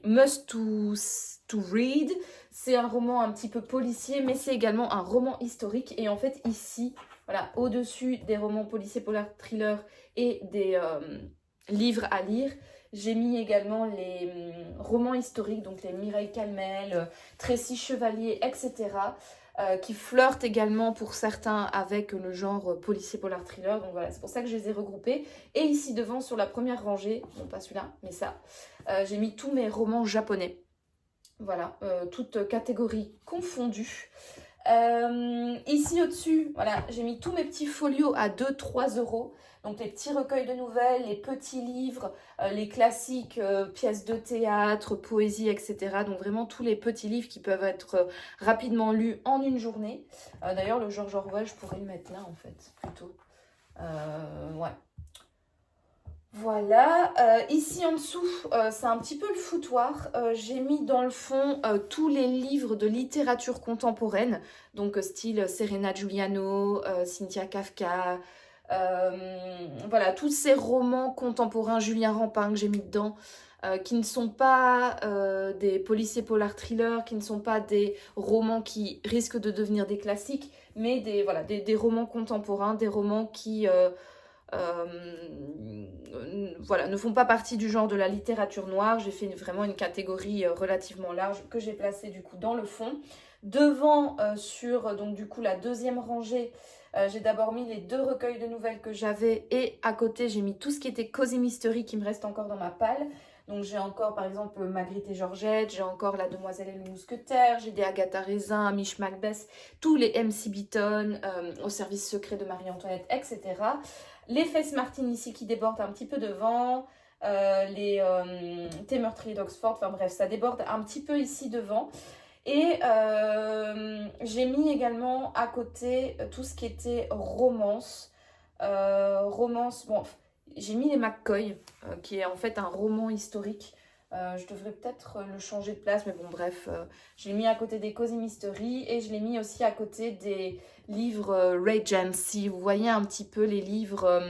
must to read. C'est un roman un petit peu policier, mais c'est également un roman historique. Et en fait, ici, voilà, au-dessus des romans policiers, polar, thriller et des livres à lire, j'ai mis également les romans historiques, donc les Mireille Calmel, Tracy Chevalier, etc., qui flirtent également pour certains avec le genre policier polar thriller. Donc voilà, c'est pour ça que je les ai regroupés. Et ici devant, sur la première rangée, non pas celui-là, mais ça, j'ai mis tous mes romans japonais. Voilà, toutes catégories confondues. Ici au-dessus, voilà, j'ai mis tous mes petits folios à 2-3 euros. Donc les petits recueils de nouvelles, les petits livres, les classiques, pièces de théâtre, poésie, etc. Donc vraiment tous les petits livres qui peuvent être rapidement lus en une journée. D'ailleurs le George Orwell, je pourrais le mettre là en fait, plutôt. Ouais. Voilà, ici en dessous, c'est un petit peu le foutoir. J'ai mis dans le fond tous les livres de littérature contemporaine, donc style Serena Giuliano, Cynthia Kafka, voilà, tous ces romans contemporains, Julien Rampin que j'ai mis dedans, qui ne sont pas des policiers polar thrillers, qui ne sont pas des romans qui risquent de devenir des classiques, mais voilà, des romans contemporains, des romans qui... voilà, ne font pas partie du genre de la littérature noire. J'ai fait vraiment une catégorie relativement large que j'ai placée du coup dans le fond. Devant, sur donc du coup la deuxième rangée, j'ai d'abord mis les 2 recueils de nouvelles que j'avais et à côté j'ai mis tout ce qui était Cozy Mystery qui me reste encore dans ma palle. Donc j'ai encore par exemple Magritte et Georgette, j'ai encore La Demoiselle et le Mousquetaire, j'ai des Agatha Raisin, Mish Macbeth, tous les MC Beaton, Au service secret de Marie-Antoinette, etc. Les Fesses Martin ici qui débordent un petit peu devant, les Thé meurtriers d'Oxford, enfin bref, ça déborde un petit peu ici devant. Et j'ai mis également à côté tout ce qui était romance. Romance, bon, j'ai mis les McCoy, qui est en fait un roman historique. Je devrais peut-être le changer de place, mais bon, bref. Je l'ai mis à côté des Cozy Mystery et je l'ai mis aussi à côté des livres Regency. Vous voyez un petit peu les livres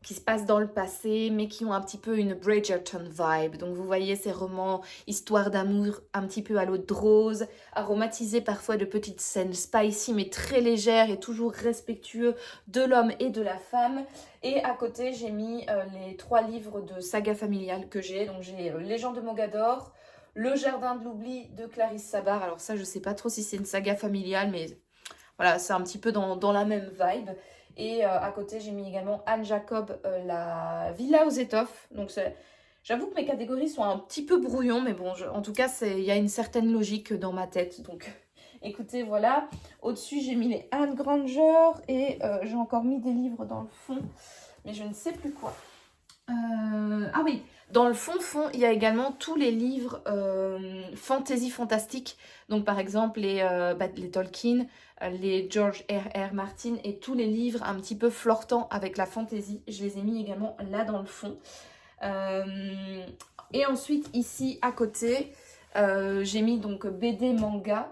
qui se passent dans le passé, mais qui ont un petit peu une Bridgerton vibe. Donc vous voyez ces romans, histoires d'amour un petit peu à l'eau de rose, aromatisés parfois de petites scènes spicy, mais très légères et toujours respectueux de l'homme et de la femme. Et à côté, j'ai mis les 3 livres de saga familiale que j'ai. Donc j'ai Légende de Mogador, Le Jardin de l'oubli de Clarisse Sabar. Alors ça, je sais pas trop si c'est une saga familiale, mais voilà, c'est un petit peu dans la même vibe. Et à côté, j'ai mis également Anne Jacob, la Villa aux étoffes. Donc j'avoue que mes catégories sont un petit peu brouillons, mais bon, en tout cas, il y a une certaine logique dans ma tête. Donc écoutez, voilà. Au-dessus, j'ai mis les Anne Granger et j'ai encore mis des livres dans le fond, mais je ne sais plus quoi. Ah oui, dans le fond, il y a également tous les livres fantasy fantastique. Donc par exemple les Tolkien, les George R.R. Martin et tous les livres un petit peu flirtant avec la fantasy. Je les ai mis également là dans le fond. Et ensuite ici à côté, j'ai mis donc BD manga.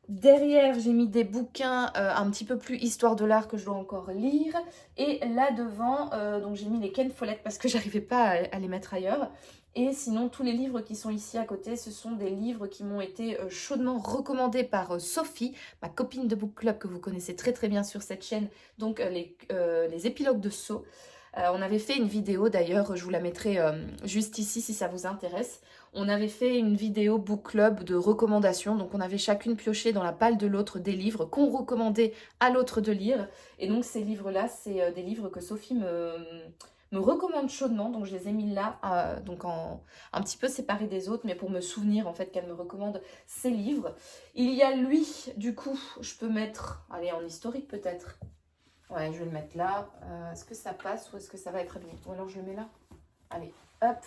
Derrière, j'ai mis des bouquins un petit peu plus histoire de l'art que je dois encore lire. Et là devant, donc j'ai mis les Ken Follett parce que j'arrivais pas à les mettre ailleurs. Et sinon, tous les livres qui sont ici à côté, ce sont des livres qui m'ont été chaudement recommandés par Sophie, ma copine de book club que vous connaissez très très bien sur cette chaîne. Donc les épilogues de Sceaux. On avait fait une vidéo d'ailleurs, je vous la mettrai juste ici si ça vous intéresse. On avait fait une vidéo book club de recommandations, donc on avait chacune pioché dans la palle de l'autre des livres qu'on recommandait à l'autre de lire. Et donc ces livres-là, c'est des livres que Sophie me recommande chaudement, donc je les ai mis là, donc un petit peu séparés des autres, mais pour me souvenir en fait qu'elle me recommande ces livres. Il y a lui, du coup, je peux mettre, allez, en historique peut-être. Ouais, je vais le mettre là. Est-ce que ça passe ou est-ce que ça va être abîmé? Ou alors je le mets là. Allez, hop.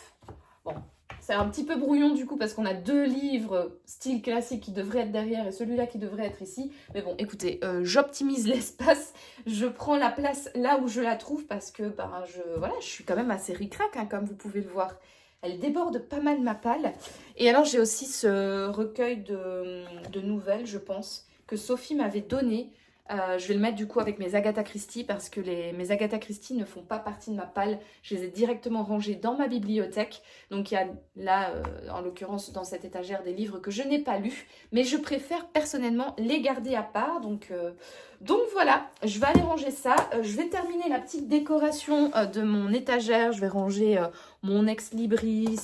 Bon, c'est un petit peu brouillon du coup parce qu'on a deux livres style classique qui devraient être derrière et celui-là qui devrait être ici. Mais bon, écoutez, j'optimise l'espace, je prends la place là où je la trouve parce que voilà, je suis quand même assez ric-rac, hein, comme vous pouvez le voir. Elle déborde pas mal ma palle. Et alors j'ai aussi ce recueil de nouvelles, je pense, que Sophie m'avait donné. Je vais le mettre du coup avec mes Agatha Christie parce que mes Agatha Christie ne font pas partie de ma palle. Je les ai directement rangés dans ma bibliothèque. Donc il y a là, en l'occurrence dans cette étagère, des livres que je n'ai pas lus. Mais je préfère personnellement les garder à part. Donc voilà, je vais aller ranger ça. Je vais terminer la petite décoration de mon étagère. Je vais ranger mon ex-libris,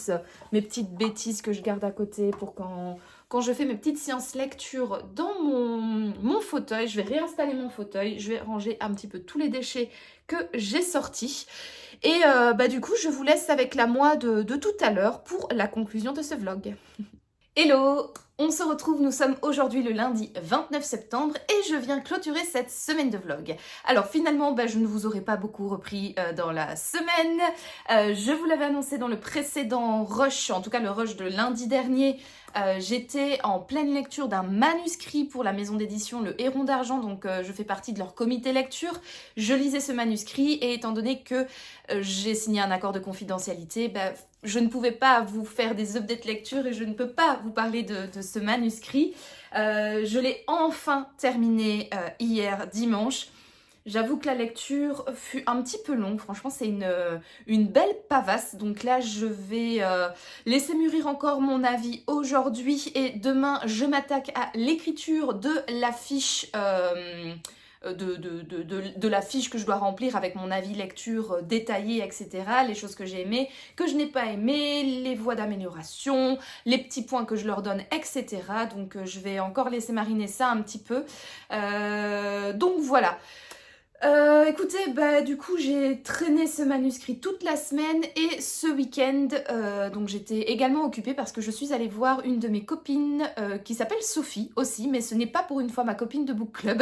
mes petites bêtises que je garde à côté pour quand je fais mes petites séances lecture dans mon fauteuil. Je vais réinstaller mon fauteuil, je vais ranger un petit peu tous les déchets que j'ai sortis. Et du coup, je vous laisse avec la moi de tout à l'heure pour la conclusion de ce vlog. Hello! On se retrouve, nous sommes aujourd'hui le lundi 29 septembre et je viens clôturer cette semaine de vlog. Alors finalement, je ne vous aurai pas beaucoup repris dans la semaine. Je vous l'avais annoncé dans le précédent rush, en tout cas le rush de lundi dernier. J'étais en pleine lecture d'un manuscrit pour la maison d'édition Le Héron d'Argent, donc je fais partie de leur comité lecture. Je lisais ce manuscrit et étant donné que j'ai signé un accord de confidentialité, je ne pouvais pas vous faire des updates lecture et je ne peux pas vous parler de ce manuscrit. Je l'ai enfin terminé hier dimanche. J'avoue que la lecture fut un petit peu longue, franchement c'est une belle pavasse, donc là je vais laisser mûrir encore mon avis aujourd'hui et demain je m'attaque à l'écriture de la fiche de la fiche que je dois remplir avec mon avis lecture détaillé, etc. Les choses que j'ai aimées, que je n'ai pas aimées, les voies d'amélioration, les petits points que je leur donne, etc. Donc je vais encore laisser mariner ça un petit peu. Donc voilà. Écoutez, du coup j'ai traîné ce manuscrit toute la semaine et ce week-end, donc j'étais également occupée parce que je suis allée voir une de mes copines qui s'appelle Sophie aussi, mais ce n'est pas pour une fois ma copine de book club,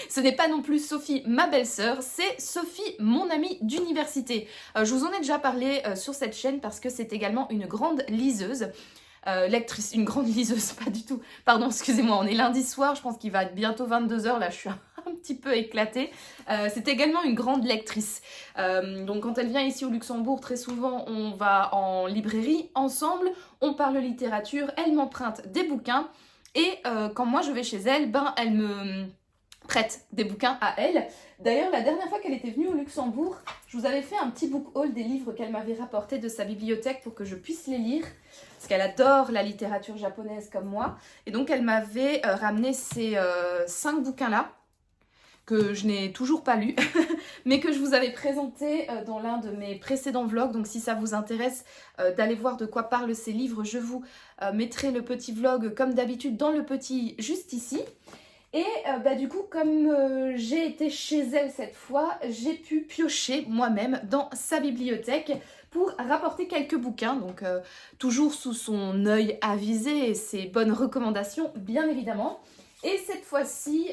ce n'est pas non plus Sophie ma belle-sœur, c'est Sophie mon amie d'université. Je vous en ai déjà parlé sur cette chaîne parce que c'est également une grande liseuse. Lectrice, une grande liseuse, pas du tout. Pardon, excusez-moi, on est lundi soir, je pense qu'il va être bientôt 22h, là je suis un petit peu éclatée. C'est également une grande lectrice. Donc quand elle vient ici au Luxembourg, très souvent on va en librairie ensemble, on parle littérature, elle m'emprunte des bouquins et quand moi je vais chez elle, elle me prête des bouquins à elle. D'ailleurs, la dernière fois qu'elle était venue au Luxembourg, je vous avais fait un petit book haul des livres qu'elle m'avait rapportés de sa bibliothèque pour que je puisse les lire, parce qu'elle adore la littérature japonaise comme moi. Et donc, elle m'avait ramené ces 5 bouquins-là, que je n'ai toujours pas lus, mais que je vous avais présenté dans l'un de mes précédents vlogs. Donc si ça vous intéresse d'aller voir de quoi parlent ces livres, je vous mettrai le petit vlog comme d'habitude dans le petit juste ici. Et du coup, comme j'ai été chez elle cette fois, j'ai pu piocher moi-même dans sa bibliothèque pour rapporter quelques bouquins, donc toujours sous son œil avisé et ses bonnes recommandations, bien évidemment. Et cette fois-ci,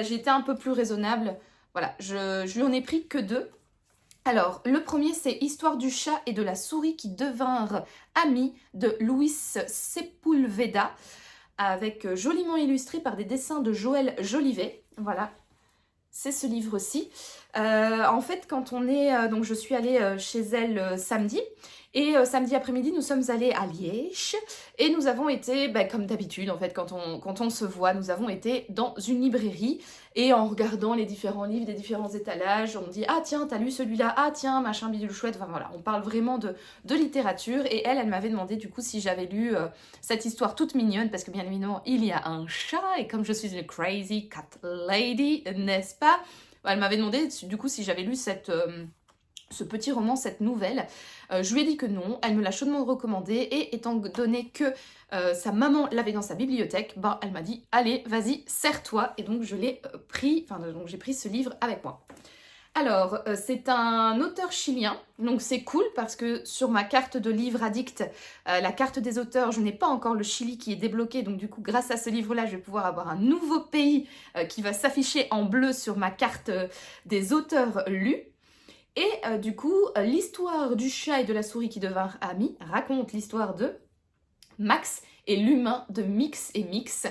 j'ai été un peu plus raisonnable. Voilà, je lui en ai pris que 2. Alors, le premier, c'est Histoire du chat et de la souris qui devinrent amis de Luis Sepulveda, avec joliment illustré par des dessins de Joël Jolivet. Voilà, c'est ce livre-ci. En fait, quand on est... donc, je suis allée chez elle samedi. Et samedi après-midi, nous sommes allés à Liège. Et nous avons été, comme d'habitude, en fait, quand on se voit, nous avons été dans une librairie. Et en regardant les différents livres des différents étalages, on me dit « Ah tiens, t'as lu celui-là? Ah tiens, machin bidule chouette. » Enfin voilà, on parle vraiment de littérature. Et elle m'avait demandé du coup si j'avais lu cette histoire toute mignonne. Parce que bien évidemment, il y a un chat. Et comme je suis une crazy cat lady, n'est-ce pas? Elle m'avait demandé du coup si j'avais lu ce petit roman, cette nouvelle. Je lui ai dit que non, elle me l'a chaudement recommandé et étant donné que sa maman l'avait dans sa bibliothèque, elle m'a dit allez, vas-y, serre-toi et donc je l'ai pris, donc j'ai pris ce livre avec moi. Alors, c'est un auteur chilien, donc c'est cool parce que sur ma carte de livre addict, la carte des auteurs, je n'ai pas encore le Chili qui est débloqué, donc du coup, grâce à ce livre-là, je vais pouvoir avoir un nouveau pays qui va s'afficher en bleu sur ma carte des auteurs lus. Et du coup, l'histoire du chat et de la souris qui devinrent amis raconte l'histoire de Max et l'humain de Mix et Mix.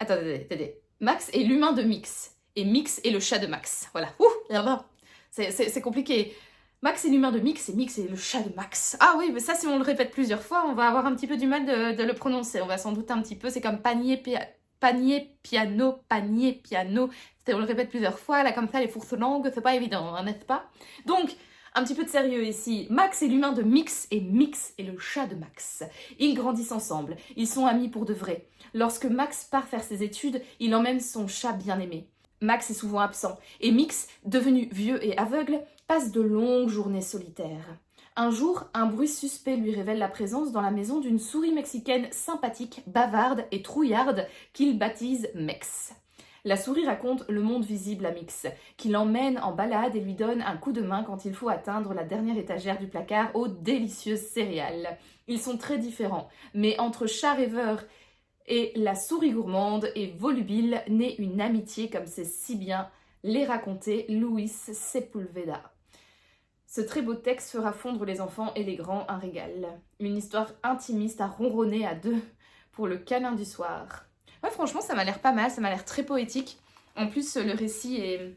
Attendez. Max est l'humain de Mix. Et Mix est le chat de Max. Voilà. Ouh, là-bas. C'est compliqué. Max est l'humain de Mix et Mix est le chat de Max. Ah oui, mais ça, si on le répète plusieurs fois, on va avoir un petit peu du mal de le prononcer. On va s'en douter un petit peu. C'est comme panier, piano. On le répète plusieurs fois. Là, comme ça, les fourches langues, c'est pas évident, hein, n'est-ce pas? Donc, un petit peu de sérieux ici. Max est l'humain de Mix et Mix est le chat de Max. Ils grandissent ensemble. Ils sont amis pour de vrai. Lorsque Max part faire ses études, il emmène son chat bien-aimé. Max est souvent absent et Mix, devenu vieux et aveugle, passe de longues journées solitaires. Un jour, un bruit suspect lui révèle la présence dans la maison d'une souris mexicaine sympathique, bavarde et trouillarde qu'il baptise Mex. La souris raconte le monde visible à Mix, qui l'emmène en balade et lui donne un coup de main quand il faut atteindre la dernière étagère du placard aux délicieuses céréales. Ils sont très différents, mais entre chat rêveur et la souris gourmande et volubile naît une amitié comme c'est si bien les raconter Luis Sepulveda. Ce très beau texte fera fondre les enfants et les grands un régal. Une histoire intimiste à ronronner à deux pour le câlin du soir. Ouais, franchement, ça m'a l'air pas mal, ça m'a l'air très poétique. En plus, le récit est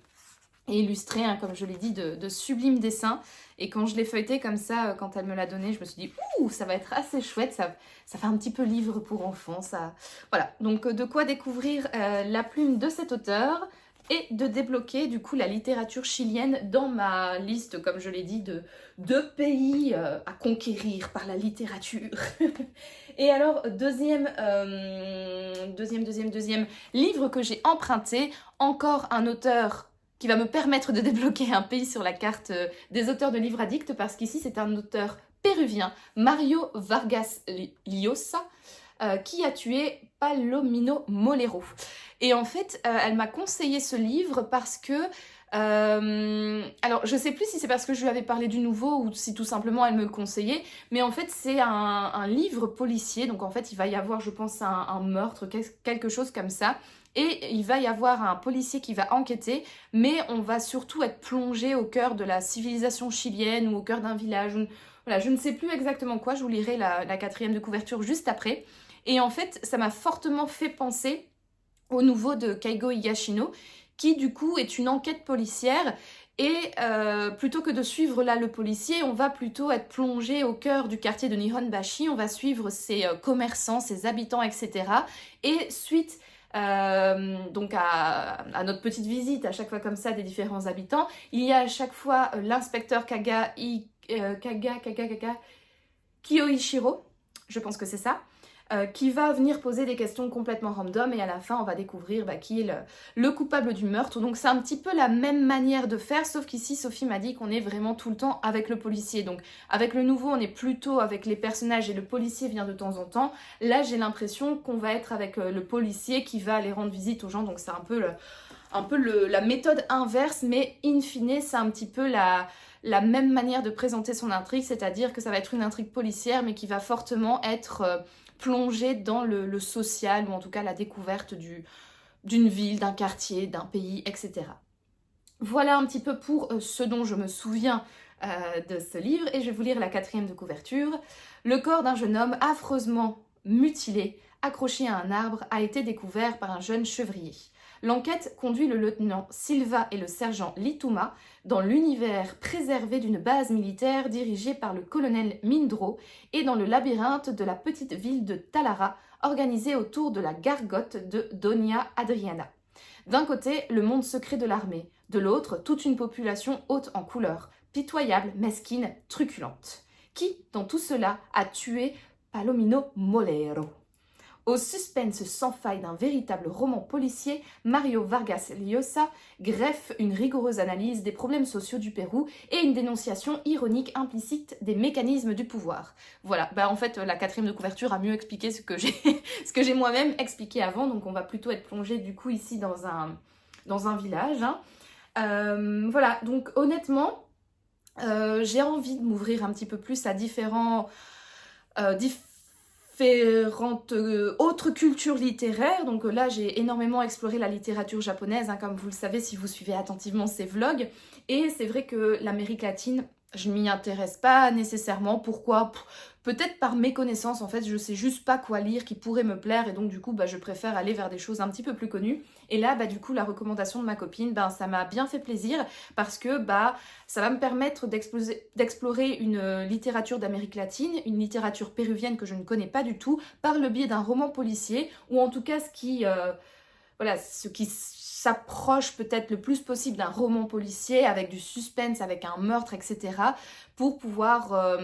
illustré, hein, comme je l'ai dit, de sublimes dessins. Et quand je l'ai feuilleté comme ça, quand elle me l'a donné, je me suis dit « Ouh, ça va être assez chouette, ça fait un petit peu livre pour enfants. » Ça... Voilà, donc de quoi découvrir la plume de cet auteur et de débloquer du coup la littérature chilienne dans ma liste, comme je l'ai dit, de pays à conquérir par la littérature. Et alors, deuxième livre que j'ai emprunté, encore un auteur qui va me permettre de débloquer un pays sur la carte des auteurs de livres addicts, parce qu'ici c'est un auteur péruvien, Mario Vargas Llosa, qui a tué Palomino Molero. Et en fait, elle m'a conseillé ce livre parce que... alors, je sais plus si c'est parce que je lui avais parlé du nouveau ou si tout simplement elle me le conseillait, mais en fait, c'est un livre policier. Donc, en fait, il va y avoir, je pense, un meurtre, quelque chose comme ça. Et il va y avoir un policier qui va enquêter, mais on va surtout être plongé au cœur de la civilisation chilienne ou au cœur d'un village. Voilà, je ne sais plus exactement quoi, je vous lirai la quatrième de couverture juste après. Et en fait, ça m'a fortement fait penser au nouveau de Keigo Higashino, qui du coup est une enquête policière. Et plutôt que de suivre là le policier, on va plutôt être plongé au cœur du quartier de Nihonbashi, on va suivre ses commerçants, ses habitants, etc. Et suite donc à notre petite visite, à chaque fois comme ça, des différents habitants, il y a à chaque fois l'inspecteur Kiyoichiro, je pense que c'est ça, qui va venir poser des questions complètement random et à la fin on va découvrir qui est le coupable du meurtre. Donc c'est un petit peu la même manière de faire, sauf qu'ici Sophie m'a dit qu'on est vraiment tout le temps avec le policier. Donc avec le nouveau on est plutôt avec les personnages et le policier vient de temps en temps. Là j'ai l'impression qu'on va être avec le policier qui va aller rendre visite aux gens, donc c'est un peu la méthode inverse, mais in fine c'est un petit peu la même manière de présenter son intrigue, c'est-à-dire que ça va être une intrigue policière mais qui va fortement être plongée dans le social, ou en tout cas la découverte d'une ville, d'un quartier, d'un pays, etc. Voilà un petit peu pour ce dont je me souviens de ce livre, et je vais vous lire la quatrième de couverture. Le corps d'un jeune homme affreusement mutilé, accroché à un arbre, a été découvert par un jeune chevrier. L'enquête conduit le lieutenant Silva et le sergent Lituma dans l'univers préservé d'une base militaire dirigée par le colonel Mindro et dans le labyrinthe de la petite ville de Talara, organisée autour de la gargote de Doña Adriana. D'un côté, le monde secret de l'armée, de l'autre, toute une population haute en couleur, pitoyable, mesquine, truculente. Qui, dans tout cela, a tué Palomino Molero? Au suspense sans faille d'un véritable roman policier, Mario Vargas Llosa greffe une rigoureuse analyse des problèmes sociaux du Pérou et une dénonciation ironique implicite des mécanismes du pouvoir. Voilà, en fait la quatrième de couverture a mieux expliqué ce que j'ai moi-même expliqué avant, donc on va plutôt être plongé du coup ici dans un village. Voilà, donc honnêtement, j'ai envie de m'ouvrir un petit peu plus à différentes autres cultures littéraires. Donc là, j'ai énormément exploré la littérature japonaise, hein, comme vous le savez si vous suivez attentivement ces vlogs. Et c'est vrai que l'Amérique latine, je m'y intéresse pas nécessairement. Pourquoi? Peut-être par méconnaissance, en fait, je sais juste pas quoi lire qui pourrait me plaire. Et donc, du coup, je préfère aller vers des choses un petit peu plus connues. Et là, du coup, la recommandation de ma copine, ça m'a bien fait plaisir parce que, ça va me permettre d'explorer une littérature d'Amérique latine, une littérature péruvienne que je ne connais pas du tout, par le biais d'un roman policier, ou en tout cas ce qui s'approche peut-être le plus possible d'un roman policier, avec du suspense, avec un meurtre, etc., pour pouvoir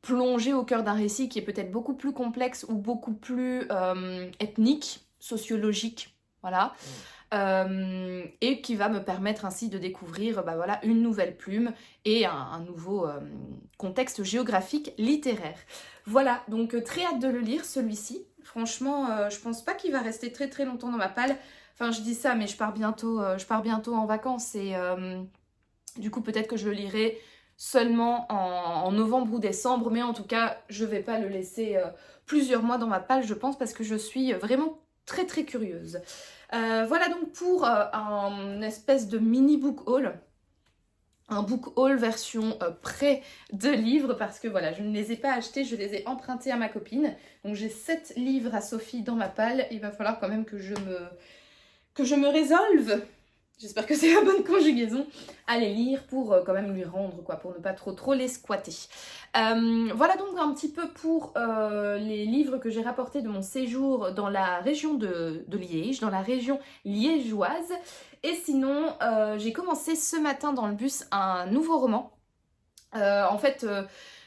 plonger au cœur d'un récit qui est peut-être beaucoup plus complexe ou beaucoup plus ethnique, sociologique, voilà. Et qui va me permettre ainsi de découvrir une nouvelle plume et un nouveau contexte géographique littéraire. Voilà, donc très hâte de le lire celui-ci. Franchement, je pense pas qu'il va rester très très longtemps dans ma palle. Enfin, je dis ça, mais je pars bientôt en vacances et du coup peut-être que je le lirai seulement en novembre ou décembre, mais en tout cas, je vais pas le laisser plusieurs mois dans ma palle, je pense, parce que je suis vraiment très très curieuse. Voilà donc pour un espèce de mini book haul. Un book haul version prêt de livres parce que voilà, je ne les ai pas achetés, je les ai empruntés à ma copine. Donc j'ai 7 livres à Sophie dans ma palle. Il va falloir quand même que je me résolve. J'espère que c'est la bonne conjugaison à les lire pour quand même lui rendre, quoi, pour ne pas trop les squatter. Voilà donc un petit peu pour les livres que j'ai rapportés de mon séjour dans la région de Liège, dans la région liégeoise. Et sinon, j'ai commencé ce matin dans le bus un nouveau roman. En fait,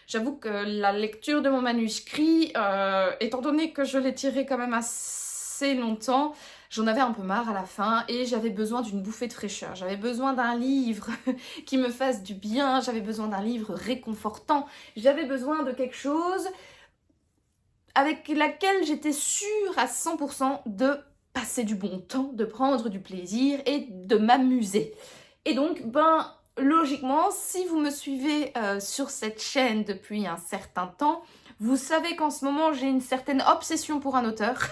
j'avoue que la lecture de mon manuscrit, étant donné que je l'ai tiré quand même assez longtemps, j'en avais un peu marre à la fin et j'avais besoin d'une bouffée de fraîcheur. J'avais besoin d'un livre qui me fasse du bien, j'avais besoin d'un livre réconfortant, j'avais besoin de quelque chose avec laquelle j'étais sûre à 100% de passer du bon temps, de prendre du plaisir et de m'amuser. Et donc, logiquement, si vous me suivez sur cette chaîne depuis un certain temps, vous savez qu'en ce moment, j'ai une certaine obsession pour un auteur.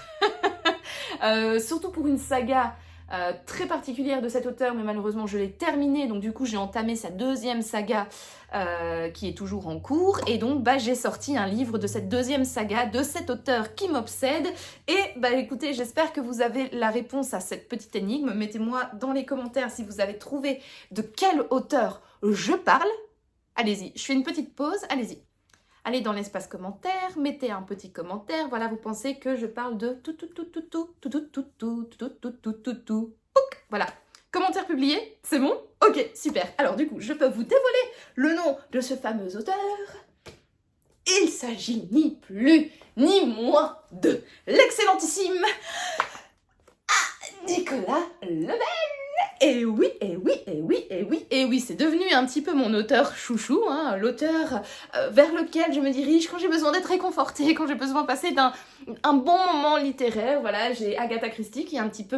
Surtout pour une saga très particulière de cet auteur, mais malheureusement je l'ai terminée, donc du coup j'ai entamé sa deuxième saga qui est toujours en cours, et donc j'ai sorti un livre de cette deuxième saga, de cet auteur qui m'obsède, et écoutez, j'espère que vous avez la réponse à cette petite énigme. Mettez-moi dans les commentaires si vous avez trouvé de quel auteur je parle. Allez-y, je fais une petite pause, allez-y. Allez dans l'espace commentaire, mettez un petit commentaire. Voilà, vous pensez que je parle de tout. Voilà. Commentaire publié, c'est bon? Ok, super. Alors du coup, je peux vous dévoiler le nom de ce fameux auteur. Il s'agit ni plus ni moins de l'excellentissime Nicolas Lebel. Et oui, c'est devenu un petit peu mon auteur chouchou, hein, l'auteur vers lequel je me dirige quand j'ai besoin d'être réconfortée, quand j'ai besoin de passer un bon moment littéraire. Voilà, j'ai Agatha Christie qui est un petit peu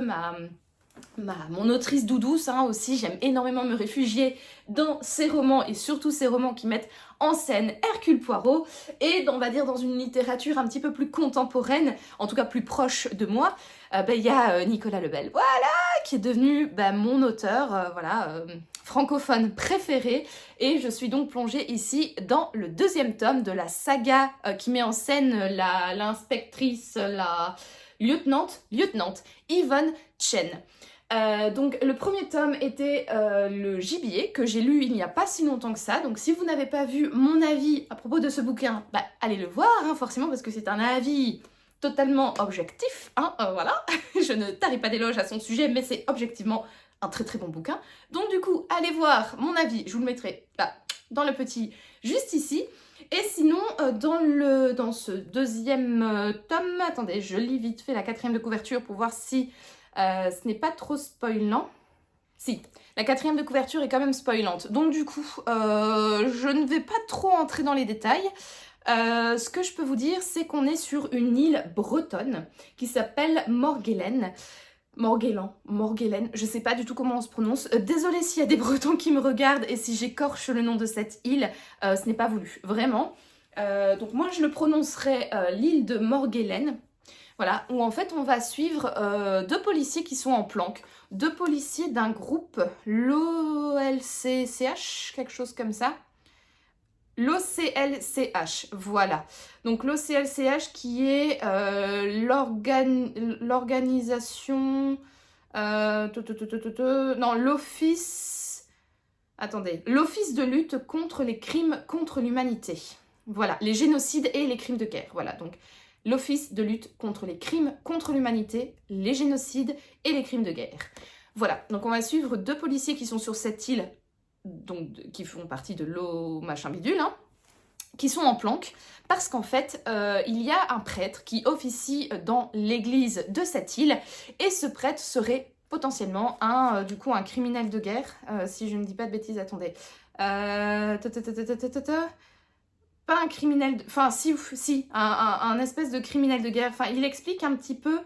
mon autrice douce, hein, aussi. J'aime énormément me réfugier dans ses romans, et surtout ces romans qui mettent en scène Hercule Poirot, et on va dire dans une littérature un petit peu plus contemporaine, en tout cas plus proche de moi, il y a Nicolas Lebel, voilà, qui est devenu mon auteur francophone préféré, et je suis donc plongée ici dans le deuxième tome de la saga qui met en scène l'inspectrice, la lieutenante Yvonne Chen. Donc le premier tome était le Gibier, que j'ai lu il n'y a pas si longtemps que ça. Donc si vous n'avez pas vu mon avis à propos de ce bouquin, allez le voir, hein, forcément, parce que c'est un avis totalement objectif, hein, voilà. Je ne tarie pas d'éloges à son sujet, mais c'est objectivement un très très bon bouquin. Donc du coup, allez voir mon avis, je vous le mettrai là, dans le petit, juste ici. Et sinon, dans ce deuxième tome, attendez, je lis vite fait la 4e de couverture pour voir si ce n'est pas trop spoilant. Si, la 4e de couverture est quand même spoilante. Donc du coup, je ne vais pas trop entrer dans les détails. Ce que je peux vous dire, c'est qu'on est sur une île bretonne qui s'appelle Morgellen. Morgellen, je sais pas du tout comment on se prononce. Désolée s'il y a des Bretons qui me regardent et si j'écorche le nom de cette île, ce n'est pas voulu, vraiment. Donc moi je le prononcerai l'île de Morgellen. Voilà, où en fait on va suivre deux policiers qui sont en planque. Deux policiers d'un groupe, l'OLCCH, quelque chose comme ça. L'OCLCH, voilà. Donc l'OCLCH qui est l'organisation... non, l'office... Attendez. L'office de lutte contre les crimes contre l'humanité. Voilà, les génocides et les crimes de guerre. Voilà, donc l'office de lutte contre les crimes contre l'humanité, les génocides et les crimes de guerre. Voilà, donc on va suivre deux policiers qui sont sur cette île, donc qui font partie de l'eau machin bidule, hein, qui sont en planque, parce qu'en fait, il y a un prêtre qui officie dans l'église de cette île, et ce prêtre serait potentiellement un criminel de guerre, si je ne dis pas de bêtises, attendez. Pas un criminel, enfin si, un espèce de criminel de guerre. Enfin, il explique un petit peu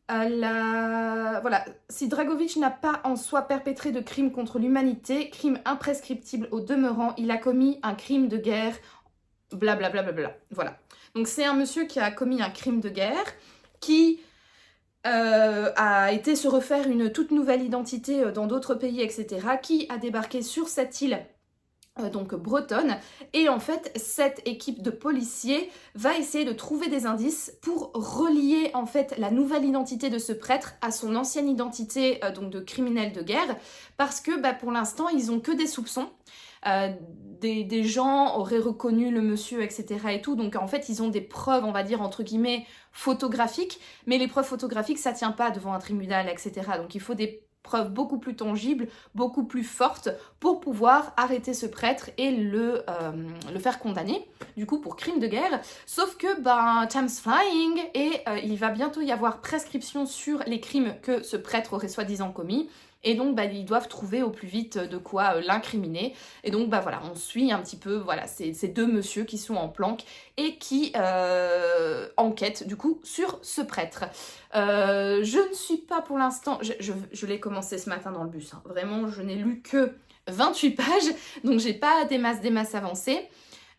voilà, si Dragovic n'a pas en soi perpétré de crime contre l'humanité, crime imprescriptible au demeurant, il a commis un crime de guerre, blablabla. Voilà. Donc c'est un monsieur qui a commis un crime de guerre, qui a été se refaire une toute nouvelle identité dans d'autres pays, etc., qui a débarqué sur cette île donc bretonne, et en fait cette équipe de policiers va essayer de trouver des indices pour relier en fait la nouvelle identité de ce prêtre à son ancienne identité donc de criminel de guerre, parce que pour l'instant ils ont que des soupçons. Des gens auraient reconnu le monsieur, etc. et tout, donc en fait ils ont des preuves, on va dire entre guillemets photographiques, mais les preuves photographiques ça tient pas devant un tribunal, etc. Donc il faut des preuves beaucoup plus tangibles, beaucoup plus fortes pour pouvoir arrêter ce prêtre et le faire condamner, du coup pour crime de guerre. Sauf que time's flying et il va bientôt y avoir prescription sur les crimes que ce prêtre aurait soi-disant commis. Et donc, ils doivent trouver au plus vite de quoi l'incriminer. Et donc, voilà, on suit un petit peu, voilà, ces deux messieurs qui sont en planque et qui enquêtent, du coup, sur ce prêtre. Je ne suis pas pour l'instant... Je l'ai commencé ce matin dans le bus. Hein. Vraiment, je n'ai lu que 28 pages. Donc, j'ai pas des masses avancées.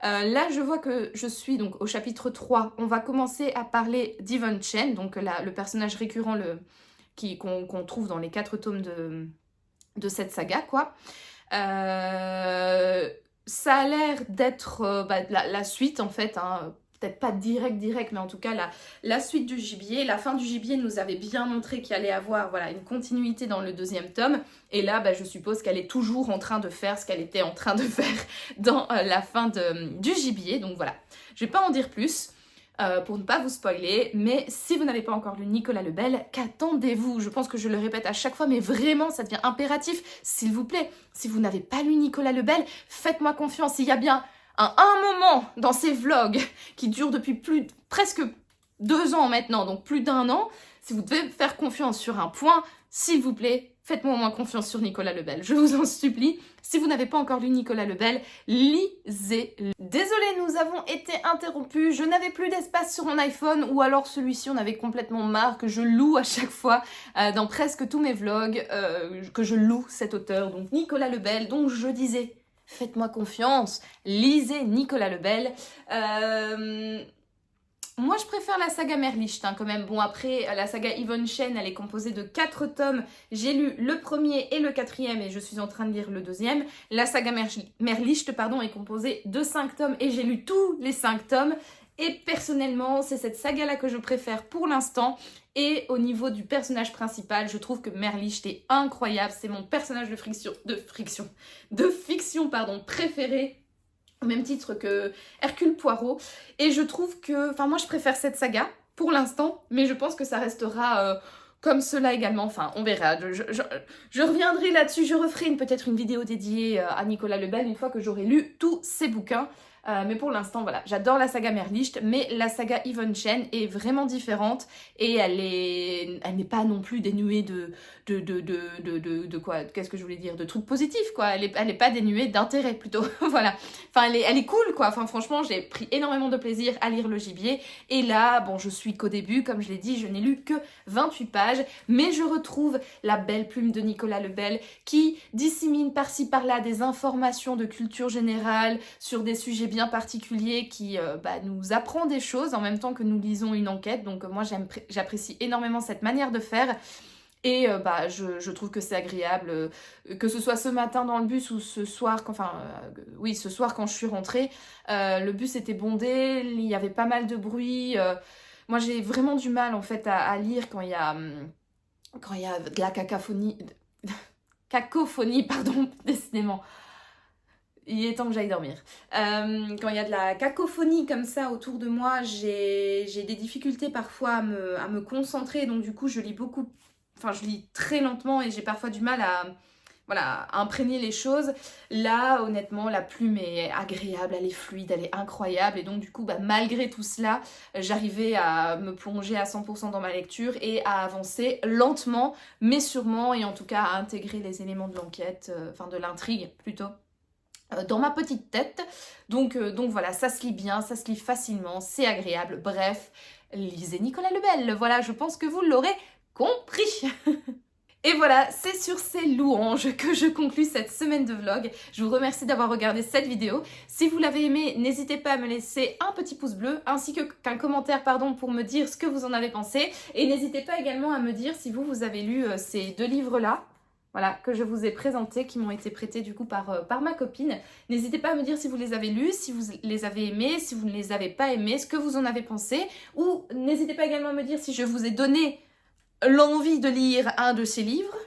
Là, je vois que je suis donc au chapitre 3. On va commencer à parler d'Yvonne Chen, donc le personnage récurrent, qu'on trouve dans les 4 tomes de cette saga, quoi. Ça a l'air d'être la suite, en fait, hein. Peut-être pas direct, mais en tout cas la suite du gibier. La fin du gibier nous avait bien montré qu'il allait avoir une continuité dans le 2e tome. Et là, je suppose qu'elle est toujours en train de faire ce qu'elle était en train de faire dans la fin du gibier. Donc voilà, je vais pas en dire plus. Pour ne pas vous spoiler, mais si vous n'avez pas encore lu Nicolas Lebel, qu'attendez-vous? Je pense que je le répète à chaque fois, mais vraiment, ça devient impératif. S'il vous plaît, si vous n'avez pas lu Nicolas Lebel, faites-moi confiance. Il y a bien un moment dans ces vlogs qui durent depuis presque 2 ans maintenant, donc plus d'1 an, si vous devez faire confiance sur un point, s'il vous plaît, faites-moi au moins confiance sur Nicolas Lebel, je vous en supplie. Si vous n'avez pas encore lu Nicolas Lebel, lisez-le. Désolée, nous avons été interrompus, je n'avais plus d'espace sur mon iPhone, ou alors celui-ci, on avait complètement marre que je loue à chaque fois dans presque tous mes vlogs, que je loue cet auteur, donc Nicolas Lebel, donc je disais, faites-moi confiance, lisez Nicolas Lebel. Moi, je préfère la saga Merlicht, hein, quand même. Bon, après, la saga Yvonne Chen, elle est composée de 4 tomes. J'ai lu le premier et le 4e, et je suis en train de lire le 2e. La saga Merlicht, pardon, est composée de 5 tomes, et j'ai lu tous les 5 tomes. Et personnellement, c'est cette saga-là que je préfère pour l'instant. Et au niveau du personnage principal, je trouve que Merlicht est incroyable. C'est mon personnage de fiction, préféré. Au même titre que Hercule Poirot. Et je trouve que... Enfin, moi, je préfère cette saga, pour l'instant, mais je pense que ça restera comme cela également. Enfin, on verra. Je reviendrai là-dessus. Je referai peut-être une vidéo dédiée à Nicolas Lebel une fois que j'aurai lu tous ses bouquins. Mais pour l'instant, voilà, j'adore la saga Merlicht, mais la saga Yvonne Chen est vraiment différente et elle n'est pas non plus dénuée de quoi, qu'est-ce que je voulais dire, de trucs positifs, quoi. Elle est pas dénuée d'intérêt, plutôt, voilà. Enfin, elle est cool, quoi. Enfin, franchement, j'ai pris énormément de plaisir à lire Le Gibier. Et là, bon, je suis qu'au début, comme je l'ai dit, je n'ai lu que 28 pages, mais je retrouve la belle plume de Nicolas Lebel qui dissémine par-ci par-là des informations de culture générale sur des sujets bien particuliers qui nous apprend des choses en même temps que nous lisons une enquête. Donc moi, j'apprécie énormément cette manière de faire. Et je trouve que c'est agréable, que ce soit ce matin dans le bus ou ce soir, oui, ce soir quand je suis rentrée, le bus était bondé, il y avait pas mal de bruit. Moi, j'ai vraiment du mal en fait à lire quand il y a de la cacophonie, pardon, décidément. Il est temps que j'aille dormir. Quand il y a de la cacophonie comme ça autour de moi, j'ai des difficultés parfois à me concentrer, donc du coup je lis beaucoup. Enfin, je lis très lentement et j'ai parfois du mal à imprégner les choses. Là, honnêtement, la plume est agréable, elle est fluide, elle est incroyable. Et donc, du coup, malgré tout cela, j'arrivais à me plonger à 100% dans ma lecture et à avancer lentement, mais sûrement, et en tout cas à intégrer les éléments de l'enquête, de l'intrigue plutôt, dans ma petite tête. Donc voilà, ça se lit bien, ça se lit facilement, c'est agréable. Bref, lisez Nicolas Lebel. Voilà, je pense que vous l'aurez compris. Et voilà, c'est sur ces louanges que je conclus cette semaine de vlog. Je vous remercie d'avoir regardé cette vidéo. Si vous l'avez aimée, n'hésitez pas à me laisser un petit pouce bleu ainsi qu'un commentaire pour me dire ce que vous en avez pensé. Et n'hésitez pas également à me dire si vous avez lu ces deux livres-là. Voilà, que je vous ai présentés, qui m'ont été prêtés du coup par ma copine. N'hésitez pas à me dire si vous les avez lus, si vous les avez aimés, si vous ne les avez pas aimés, ce que vous en avez pensé. Ou n'hésitez pas également à me dire si je vous ai donné l'envie de lire un de ces livres,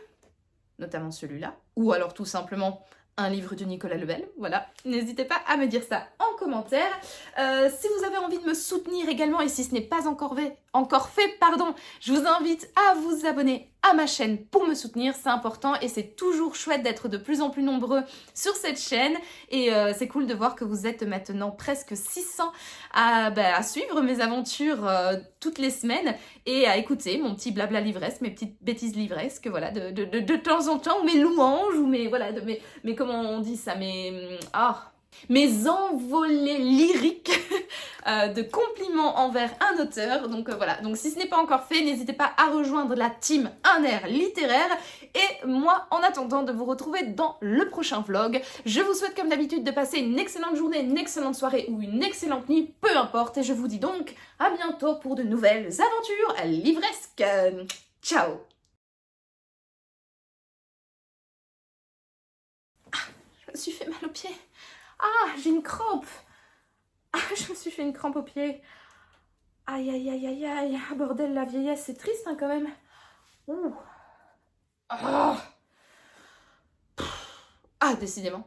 notamment celui-là, ou alors tout simplement un livre de Nicolas Lebel. Voilà, n'hésitez pas à me dire ça en commentaire. Si vous avez envie de me soutenir également, et si ce n'est pas encore fait, je vous invite à vous abonner à ma chaîne pour me soutenir, c'est important et c'est toujours chouette d'être de plus en plus nombreux sur cette chaîne et c'est cool de voir que vous êtes maintenant presque 600 à suivre mes aventures toutes les semaines et à écouter mon petit blabla livresse, mes petites bêtises livresques, voilà, de temps en temps, ou mes louanges, ou mes comment on dit ça, mes envolées lyriques de compliments envers un auteur. Donc voilà, donc si ce n'est pas encore fait, n'hésitez pas à rejoindre la team Un Air Littéraire. Et moi, en attendant de vous retrouver dans le prochain vlog, je vous souhaite comme d'habitude de passer une excellente journée, une excellente soirée ou une excellente nuit, peu importe. Et je vous dis donc à bientôt pour de nouvelles aventures livresques. Ciao! Je me suis fait mal au pied. Ah, j'ai une crampe. Ah, je me suis fait une crampe au pied. Aïe, aïe, aïe, aïe, aïe. Ah, bordel, la vieillesse, c'est triste quand même. Ouh. Oh. Ah, décidément.